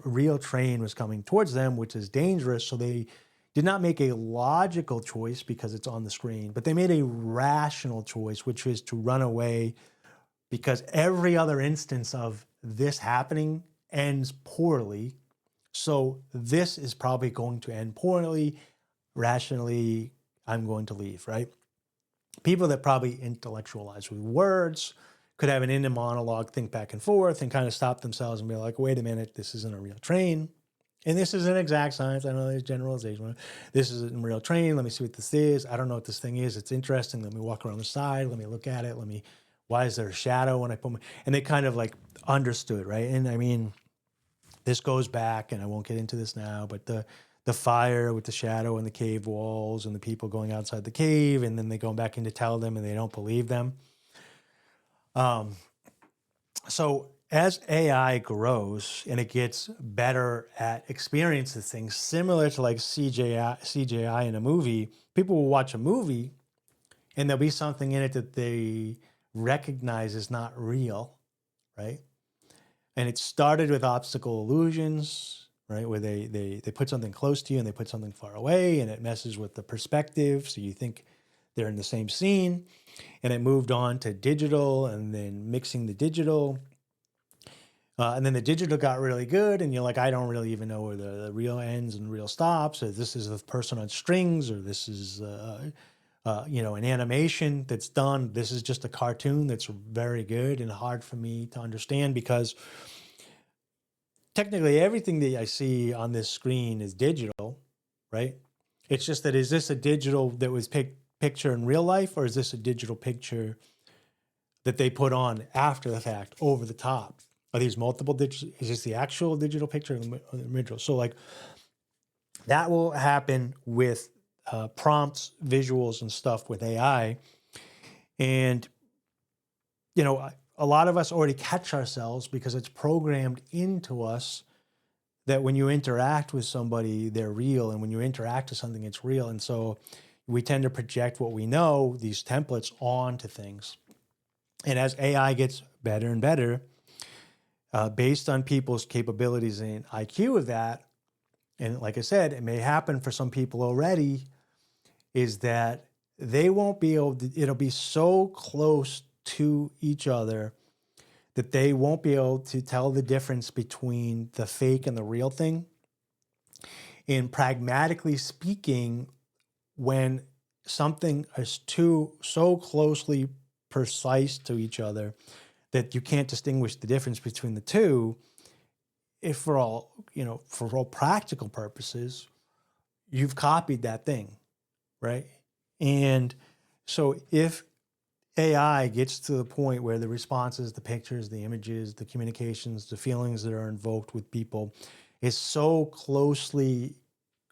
real train was coming towards them, which is dangerous. So they did not make a logical choice because it's on the screen, but they made a rational choice, which is to run away, because every other instance of this happening ends poorly. So this is probably going to end poorly. Rationally, I'm going to leave, right? People that probably intellectualize with words could have an inner monologue, think back and forth, and kind of stop themselves and be like, wait a minute, this isn't a real train. And this is an exact science. I know there's generalization. This isn't a real train. Let me see what this is. I don't know what this thing is. It's interesting. Let me walk around the side. Let me look at it. Why is there a shadow when I put and they kind of like understood, right? And I mean, this goes back, and I won't get into this now, but the fire with the shadow and the cave walls and the people going outside the cave, and then they go back in to tell them and they don't believe them. So as AI grows and it gets better at experiencing things, similar to like CGI in a movie, people will watch a movie and there'll be something in it that they recognize is not real, right? And it started with optical illusions, right? Where they put something close to you and they put something far away, and it messes with the perspective. So you think they're in the same scene. And it moved on to digital, and then mixing the digital. And then the digital got really good, and you're like, I don't really even know where the real ends and real stops, or this is a person on strings, or this is an animation that's done. This is just a cartoon that's very good and hard for me to understand, because technically everything that I see on this screen is digital, right? It's just that, is this a digital that was picture in real life, or is this a digital picture that they put on after the fact over the top? Are these multiple digits? Is this the actual digital picture or the original? So like that will happen with prompts, visuals, and stuff with AI. And, a lot of us already catch ourselves because it's programmed into us that when you interact with somebody, they're real. And when you interact with something, it's real. And so we tend to project what we know, these templates, onto things. And as AI gets better and better, based on people's capabilities and IQ of that, and like I said, it may happen for some people already, is that they won't be able to, it'll be so close to each other that they won't be able to tell the difference between the fake and the real thing. And pragmatically speaking, when something is so closely precise to each other that you can't distinguish the difference between the two, if for all practical purposes, you've copied that thing, right? And so if AI gets to the point where the responses, the pictures, the images, the communications, the feelings that are invoked with people is so closely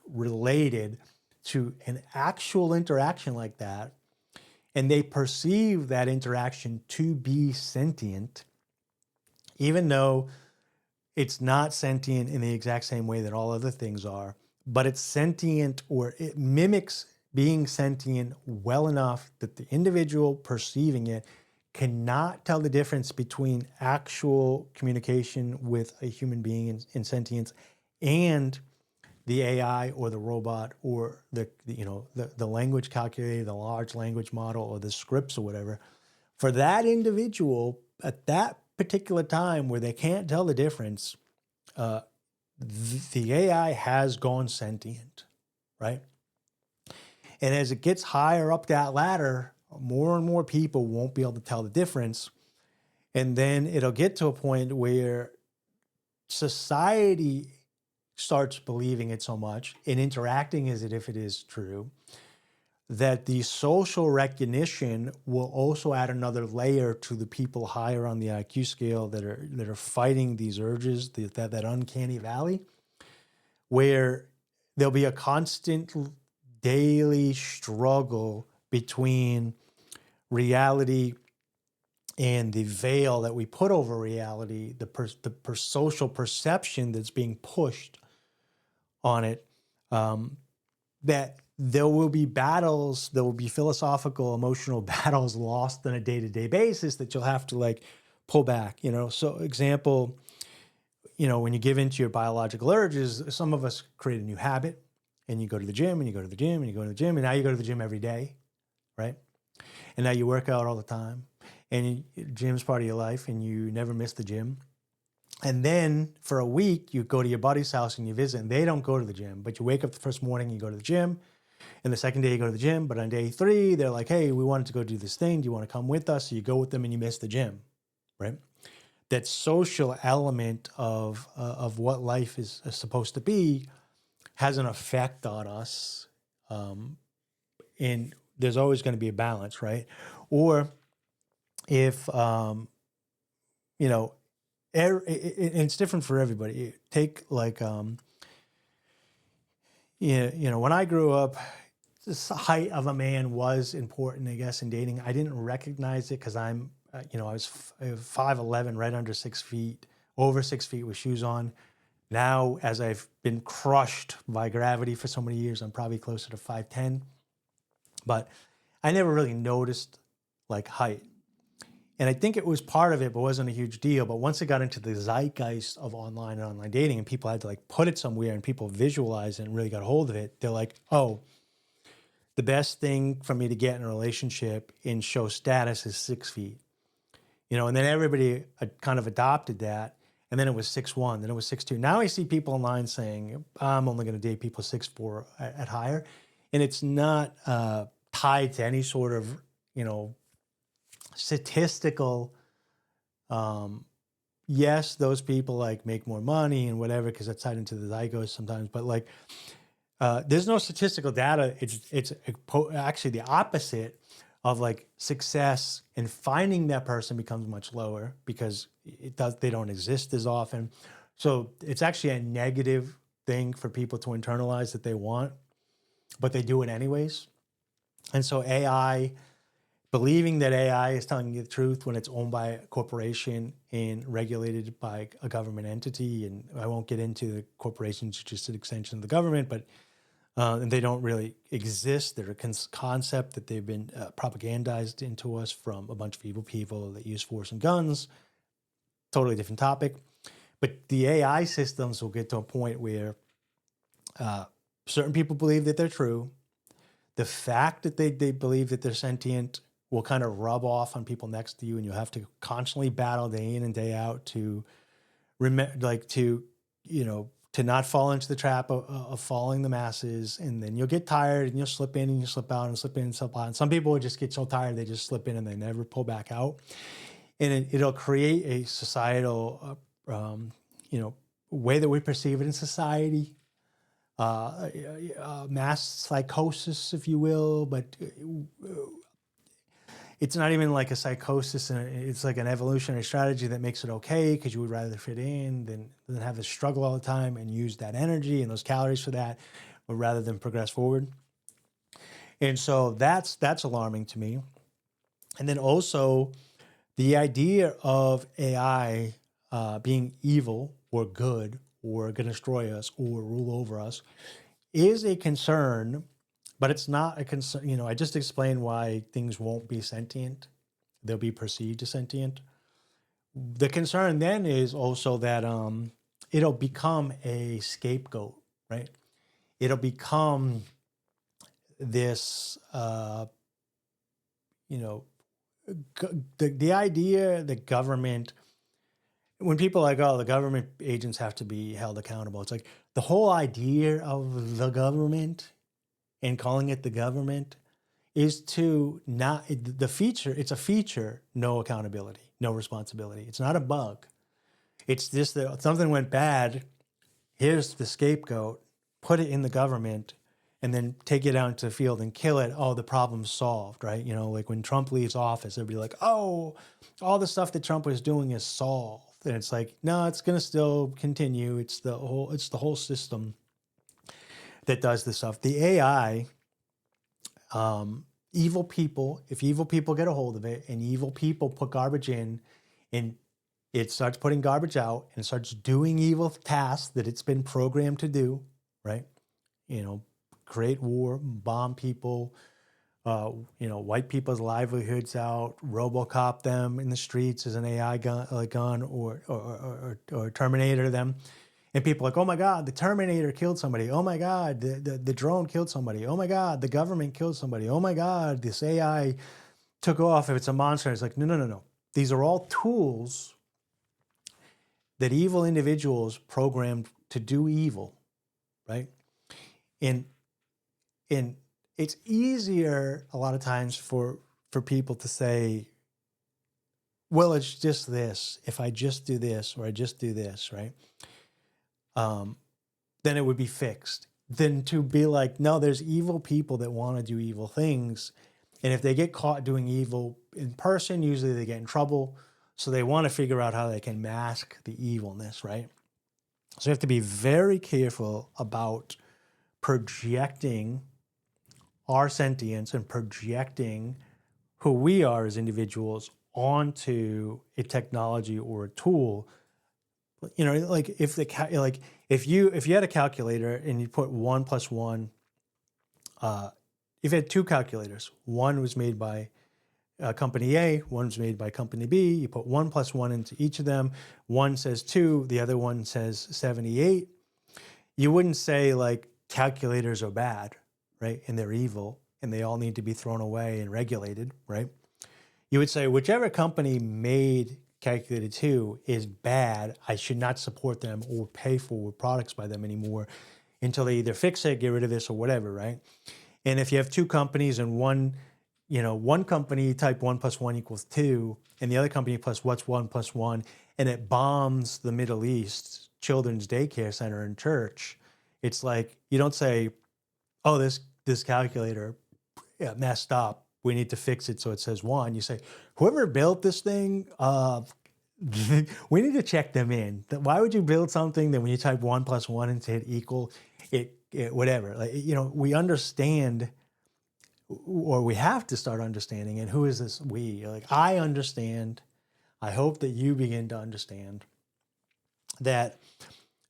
related to an actual interaction like that, and they perceive that interaction to be sentient, even though it's not sentient in the exact same way that all other things are, but it's sentient, or it mimics being sentient well enough that the individual perceiving it cannot tell the difference between actual communication with a human being in sentience and the AI or the robot or the language calculator, the large language model, or the scripts or whatever. For that individual at that particular time where they can't tell the difference, the AI has gone sentient, right? And as it gets higher up that ladder, more and more people won't be able to tell the difference. And then it'll get to a point where society starts believing it so much and interacting as if it is true, that the social recognition will also add another layer to the people higher on the IQ scale that are fighting these urges, that uncanny valley, where there'll be a constant daily struggle between reality and the veil that we put over reality, the social perception that's being pushed on it, that there will be battles, there will be philosophical, emotional battles lost on a day-to-day basis that you'll have to like pull back, So example, when you give into your biological urges, some of us create a new habit and you go to the gym and you go to the gym and you go to the gym and now you go to the gym every day, right? And now you work out all the time and gym's part of your life and you never miss the gym. And then for a week, you go to your buddy's house and you visit and they don't go to the gym, but you wake up the first morning, you go to the gym, and the second day you go to the gym, but on day 3, they're like, hey, we wanted to go do this thing. Do you want to come with us? So you go with them and you miss the gym, right? That social element of what life is supposed to be has an effect on us. And there's always going to be a balance, right? Or if, it's different for everybody. Take like, when I grew up, the height of a man was important, I guess, in dating. I didn't recognize it because I was 5'11", right under 6 feet, over 6 feet with shoes on. Now, as I've been crushed by gravity for so many years, I'm probably closer to 5'10". But I never really noticed like height. And I think it was part of it, but wasn't a huge deal. But once it got into the zeitgeist of online and online dating and people had to like put it somewhere and people visualize it and really got a hold of it, they're like, oh, the best thing for me to get in a relationship and show status is 6 feet. And then everybody kind of adopted that. And then it was 6'1", then it was 6'2". Now I see people online saying, I'm only going to date people 6'4" at higher. And it's not tied to any sort of, statistical, yes, those people like make more money and whatever, because that's tied into the zygote sometimes. But like, there's no statistical data. It's actually the opposite of like success, and finding that person becomes much lower because they don't exist as often. So it's actually a negative thing for people to internalize that they want, but they do it anyways. And so believing that AI is telling you the truth when it's owned by a corporation and regulated by a government entity, and I won't get into the corporations, just an extension of the government, but and they don't really exist. They're a concept that they've been propagandized into us from a bunch of evil people that use force and guns. Totally different topic. But the AI systems will get to a point where certain people believe that they're true. The fact that they believe that they're sentient will kind of rub off on people next to you, and you have to constantly battle day in and day out to to not fall into the trap of following the masses. And then you'll get tired and you'll slip in and you slip out and slip in and slip out. And some people will just get so tired, they just slip in and they never pull back out. And it'll create a societal, way that we perceive it in society, mass psychosis, if you will, but it's not even like a psychosis, and it's like an evolutionary strategy that makes it okay because you would rather fit in than have to struggle all the time and use that energy and those calories for that, but rather than progress forward. And so that's alarming to me. And then also the idea of AI being evil or good or going to destroy us or rule over us is a concern, but it's not a concern. You know, I just explained why things won't be sentient. They'll be perceived as sentient. The concern then is also that it'll become a scapegoat, right? It'll become this, you know, the idea that government, when people are like, oh, the government agents have to be held accountable, it's like the whole idea of the government and calling it the government is to not, the feature, it's a feature, no accountability, no responsibility. It's not a bug. It's just that something went bad, here's the scapegoat, put it in the government, and then take it out into the field and kill it. Oh, the problem's solved, right? You know, like when Trump leaves office, they'll be like, oh, all the stuff that Trump was doing is solved. And it's like, no, it's going to still continue. It's the whole system that does this stuff. The AI, evil people, if evil people get a hold of it and evil people put garbage in and it starts putting garbage out and starts doing evil tasks that it's been programmed to do, right? You know, create war, bomb people, you know, wipe people's livelihoods out, RoboCop them in the streets as an AI gun or Terminator them. And people are like, oh my God, the Terminator killed somebody. Oh my God, the drone killed somebody. Oh my God, the government killed somebody. Oh my God, this AI took off. If it's a monster, it's like, no. These are all tools that evil individuals programmed to do evil, right? And it's easier a lot of times for people to say, well, it's just this. If I just do this or I just do this, right? Then it would be fixed. Than to be like, no, there's evil people that want to do evil things. And if they get caught doing evil in person, usually they get in trouble. So they want to figure out how they can mask the evilness, right? So you have to be very careful about projecting our sentience and projecting who we are as individuals onto a technology or a tool. You know, like if you had a calculator and you put 1 + 1, if you had two calculators, one was made by company A, one was made by company B, you put 1 + 1 into each of them, one says 2, the other one says 78. You wouldn't say like calculators are bad, right? And they're evil and they all need to be thrown away and regulated, right? You would say whichever company made calculator 2 is bad. I should not support them or pay for products by them anymore until they either fix it, get rid of this or whatever, right? And if you have two companies and one company type 1 + 1 = 2 and the other company plus what's 1 + 1 and it bombs the Middle East children's daycare center and church, it's like, you don't say, oh, this calculator messed up. We need to fix it so it says 1. You say, whoever built this thing, we need to check them in. Why would you build something that when you type 1 + 1 and hit equal, it whatever? Like, you know, we understand, or we have to start understanding. And who is this we? Like, I understand. I hope that you begin to understand that,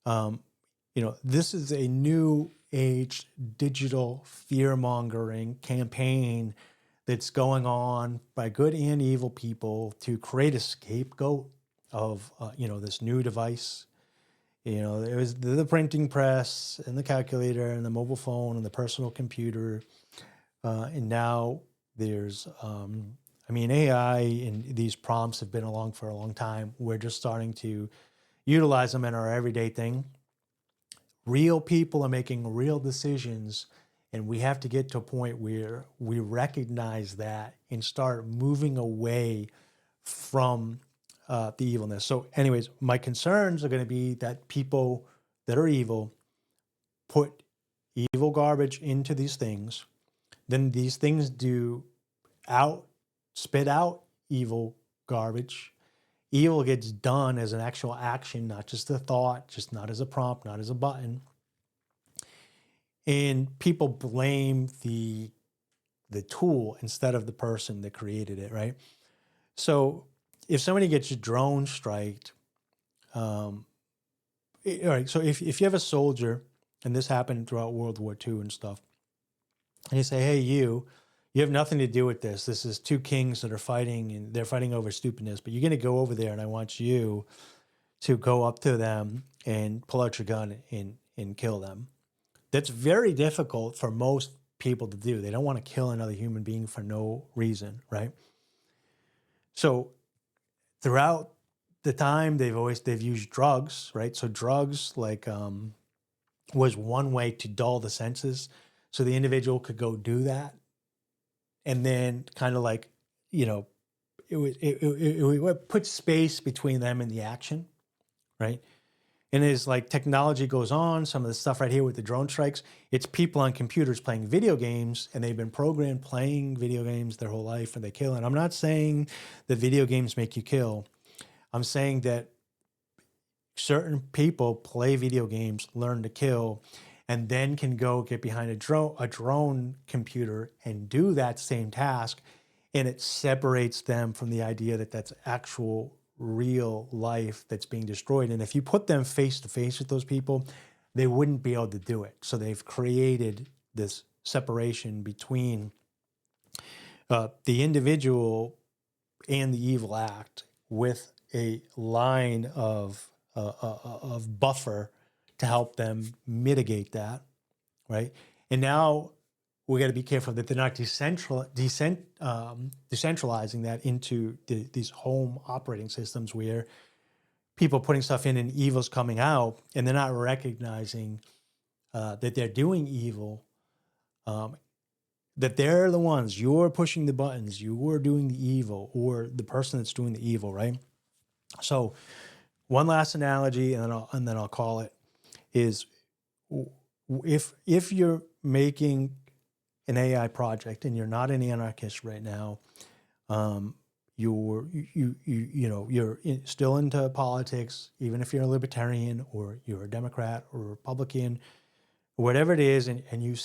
you know, this is a new age digital fear-mongering campaign that's going on by good and evil people to create a scapegoat of, you know, this new device. You know, there was the printing press and the calculator and the mobile phone and the personal computer. And now there's, I mean, AI and these prompts have been along for a long time. We're just starting to utilize them in our everyday thing. Real people are making real decisions, and we have to get to a point where we recognize that and start moving away from the evilness. So anyways, my concerns are going to be that people that are evil put evil garbage into these things. Then these things spit out evil garbage. Evil gets done as an actual action, not just a thought, just not as a prompt, not as a button. And people blame the tool instead of the person that created it, right? So if somebody gets drone striked, all right, so if you have a soldier and this happened throughout World War II and stuff. And you say, hey, you have nothing to do with this. This is two kings that are fighting, and they're fighting over stupidness. But you're going to go over there, and I want you to go up to them and pull out your gun and kill them. That's very difficult for most people to do. They don't want to kill another human being for no reason, right? So throughout the time, they've used drugs, right? So drugs was one way to dull the senses, so the individual could go do that, and then kind of like, it would put space between them and the action, right? And as like technology goes on, some of the stuff right here with the drone strikes, it's people on computers playing video games, and they've been programmed playing video games their whole life, and they kill. And I'm not saying that video games make you kill. I'm saying that certain people play video games, learn to kill, and then can go get behind a drone computer and do that same task. And it separates them from the idea that that's actual real life that's being destroyed. And if you put them face to face with those people, they wouldn't be able to do it. So they've created this separation between the individual and the evil act, with a line of buffer to help them mitigate that, right? And now we got to be careful that they're not decentralizing that into these home operating systems where people are putting stuff in and evil's coming out, and they're not recognizing that they're doing evil, that they're the ones, you're pushing the buttons, you're doing the evil, or the person that's doing the evil, right? So one last analogy, and then I'll call it, is if you're making an AI project and you're not an anarchist right now, you're still into politics, even if you're a libertarian or you're a Democrat or a Republican, whatever it is, and you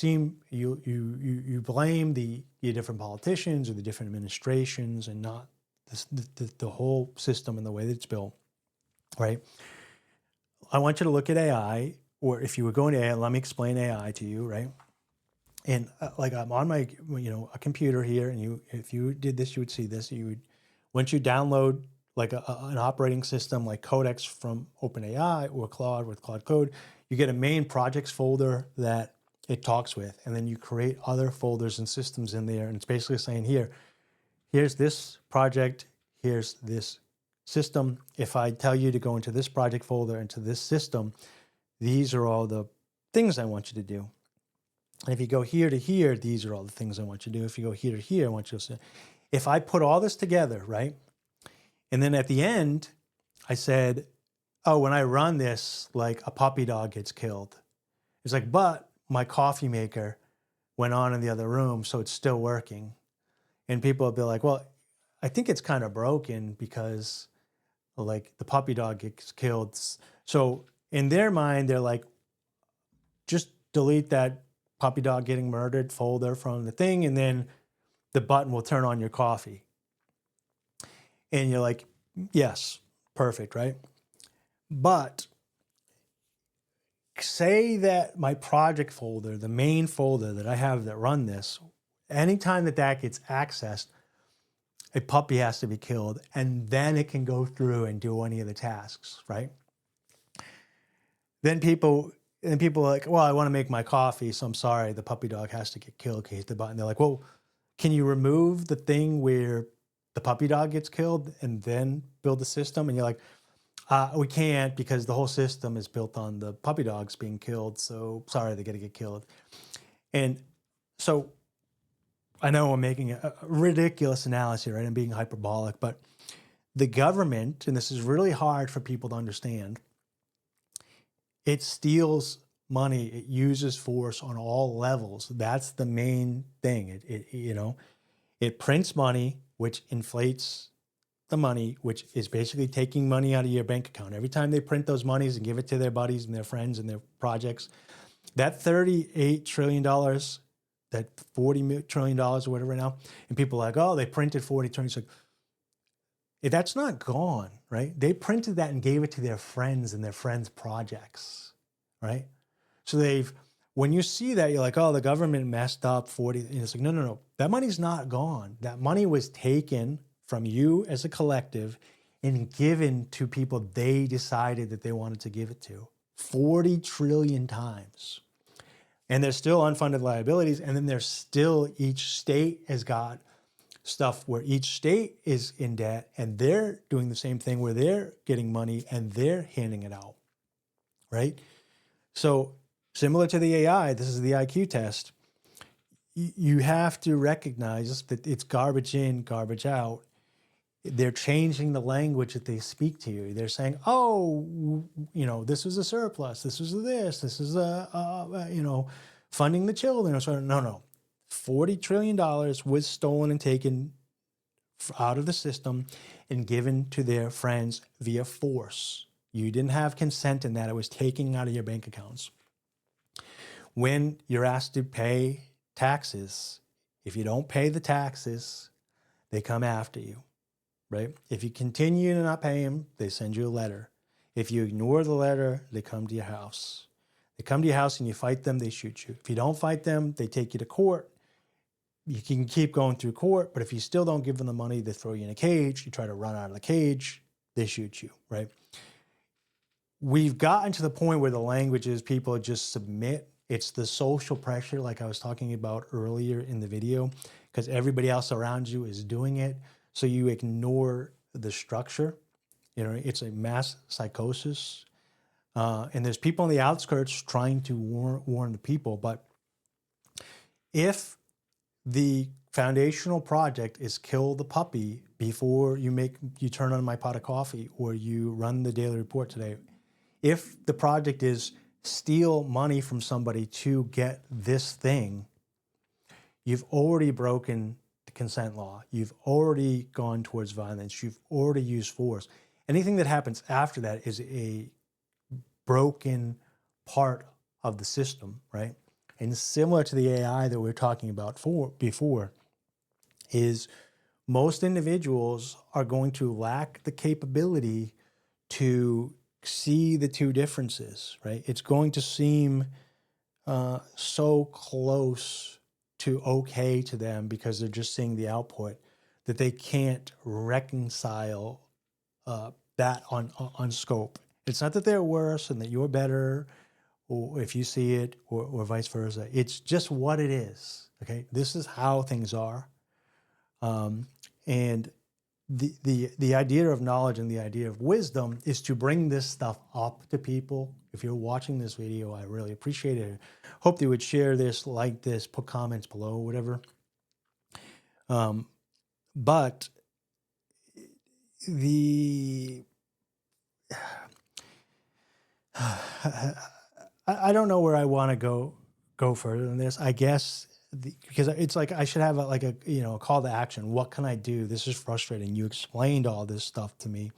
blame the different politicians or the different administrations, and not the whole system and the way that it's built, right? I want you to look at AI, or if you were going to AI, let me explain AI to you, right? And like I'm on my, a computer here, and if you did this, you would see this. Once you download like an operating system like Codex from OpenAI or Claude with Claude Code, you get a main projects folder that it talks with, and then you create other folders and systems in there. And it's basically saying, here's this project, here's this system. If I tell you to go into this project folder, into this system, these are all the things I want you to do. And if you go here to here, these are all the things I want you to do. If you go here to here, I want you to say, if I put all this together, right? And then at the end, I said, oh, when I run this, like a puppy dog gets killed. It's like, but my coffee maker went on in the other room, so it's still working. And people will be like, well, I think it's kind of broken because like the puppy dog gets killed. So in their mind, they're like, just delete that puppy dog getting murdered folder from the thing, and then the button will turn on your coffee. And you're like, yes, perfect, right? But say that my project folder, the main folder that I have that run this, anytime that gets accessed, a puppy has to be killed, and then it can go through and do any of the tasks, right? Then people are like, well, I want to make my coffee, so I'm sorry, the puppy dog has to get killed. Okay, hit the button. They're like, well, can you remove the thing where the puppy dog gets killed and then build the system? And you're like, we can't, because the whole system is built on the puppy dogs being killed. So sorry, they got to get killed. And so I know I'm making a ridiculous analogy, right? I'm being hyperbolic, but the government, and this is really hard for people to understand, it steals money. It uses force on all levels. That's the main thing. It prints money, which inflates the money, which is basically taking money out of your bank account. Every time they print those monies and give it to their buddies and their friends and their projects, that $38 trillion, that $40 trillion or whatever now, and people are like, oh, they printed 40 trillion. It's like, that's not gone, right? They printed that and gave it to their friends and their friends' projects, right? So when you see that, you're like, oh, the government messed up 40. And it's like, no, no, no. That money's not gone. That money was taken from you as a collective and given to people they decided that they wanted to give it to 40 trillion times. And there's still unfunded liabilities. And then there's still, each state has got stuff where each state is in debt and they're doing the same thing where they're getting money and they're handing it out, right? So similar to the AI, this is the IQ test. You have to recognize that it's garbage in, garbage out. They're changing the language that they speak to you. They're saying, oh, this was a surplus. This was this. This is funding the children. So no. $40 trillion was stolen and taken out of the system and given to their friends via force. You didn't have consent in that. It was taken out of your bank accounts. When you're asked to pay taxes, if you don't pay the taxes, they come after you, right? If you continue to not pay them, they send you a letter. If you ignore the letter, they come to your house. They come to your house and you fight them, they shoot you. If you don't fight them, they take you to court. You can keep going through court, but if you still don't give them the money, they throw you in a cage. You try to run out of the cage, they shoot you, right? We've gotten to the point where the language is people just submit. It's the social pressure, like I was talking about earlier in the video, because everybody else around you is doing it. So you ignore the structure. It's a mass psychosis. And there's people on the outskirts trying to warn the people. But if the foundational project is kill the puppy before you turn on my pot of coffee or you run the daily report today, if the project is steal money from somebody to get this thing, you've already broken the consent law. You've already gone towards violence. You've already used force. Anything that happens after that is a broken part of the system, right? And similar to the AI that we were talking about before, is most individuals are going to lack the capability to see the two differences, right? It's going to seem so close to okay to them because they're just seeing the output that they can't reconcile that on scope. It's not that they're worse and that you're better, or if you see it, or vice versa. It's just what it is. Okay, this is how things are, and the idea of knowledge and the idea of wisdom is to bring this stuff up to people. If you're watching this video, I really appreciate it. Hope they would share this, like this, put comments below, whatever. But I don't know where I want to go further than this. I guess because it's like I should have a call to action. What can I do? This is frustrating. You explained all this stuff to me,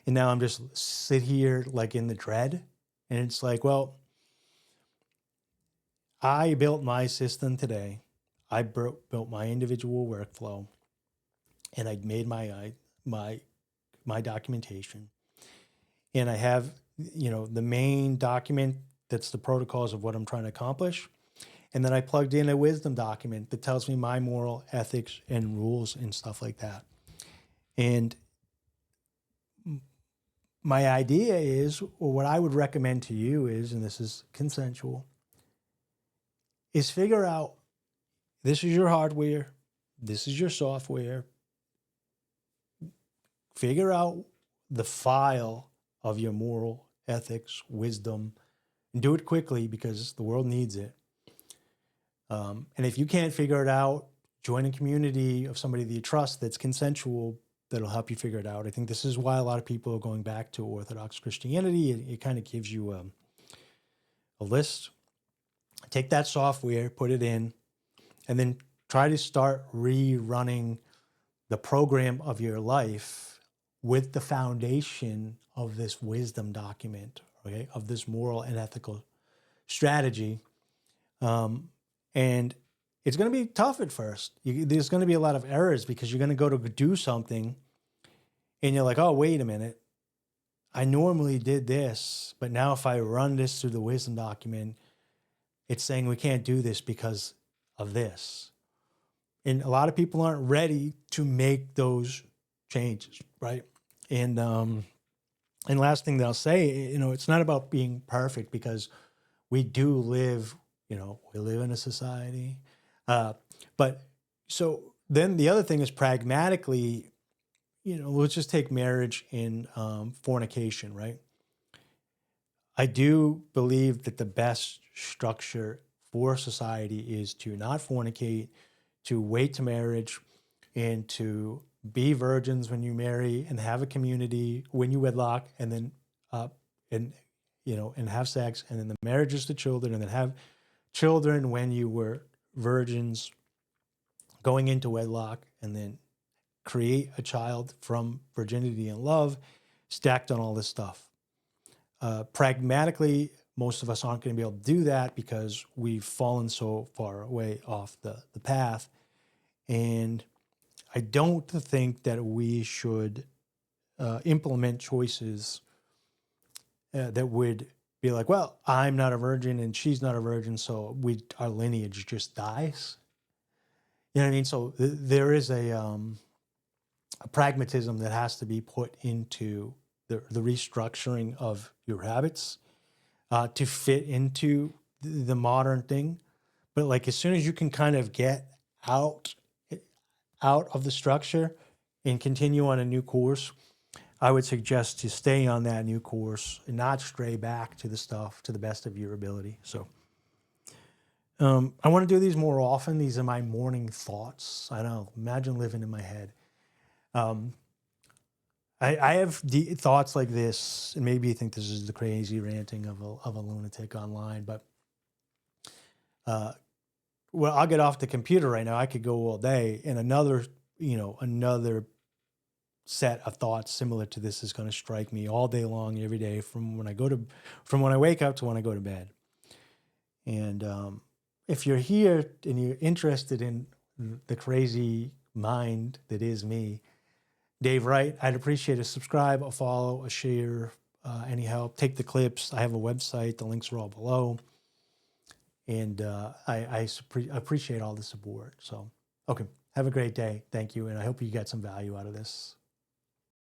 and now I'm just sit here like in the dread. And it's like, well, I built my system today. I built my individual workflow, and I made my documentation, and I have the main document that's the protocols of what I'm trying to accomplish. And then I plugged in a wisdom document that tells me my moral ethics and rules and stuff like that. And my idea is, or what I would recommend to you is, and this is consensual, is figure out, this is your hardware, this is your software. Figure out the file of your moral ethics, wisdom, and do it quickly because the world needs it. And if you can't figure it out, join a community of somebody that you trust that's consensual that'll help you figure it out. I think this is why a lot of people are going back to Orthodox Christianity. It kind of gives you a list. Take that software, put it in, and then try to start rerunning the program of your life with the foundation of this wisdom document, okay, of this moral and ethical strategy. And it's going to be tough at first. There's going to be a lot of errors because you're going to go to do something and you're like, oh, wait a minute. I normally did this, but now if I run this through the wisdom document, it's saying we can't do this because of this. And a lot of people aren't ready to make those changes, right? And last thing that I'll say, it's not about being perfect, because we do live, we live in a society. But so then the other thing is pragmatically, let's just take marriage and fornication, right? I do believe that the best structure for society is to not fornicate, to wait to marriage, and to be virgins when you marry, and have a community when you wedlock, and then and and have sex, and then the marriages to children, and then have children when you were virgins going into wedlock, and then create a child from virginity and love stacked on all this stuff. Pragmatically, most of us aren't going to be able to do that because we've fallen so far away off the path. And I don't think that we should implement choices that would be like, well, I'm not a virgin and she's not a virgin, so our lineage just dies. You know what I mean? So there is a pragmatism that has to be put into the restructuring of your habits to fit into the modern thing. But like, as soon as you can kind of get out of the structure and continue on a new course, I would suggest to stay on that new course and not stray back to the stuff to the best of your ability. So I want to do these more often. These are my morning thoughts. I don't know, imagine living in my head. I have thoughts like this, and maybe you think this is the crazy ranting of a lunatic online, but well, I'll get off the computer right now. I could go all day, and another set of thoughts similar to this is going to strike me all day long, every day, from when I wake up to when I go to bed. And if you're here and you're interested in the crazy mind that is me, Dave Wright, I'd appreciate a subscribe, a follow, a share, any help. Take the clips. I have a website. The links are all below. And I appreciate all the support. So, okay, have a great day. Thank you. And I hope you got some value out of this.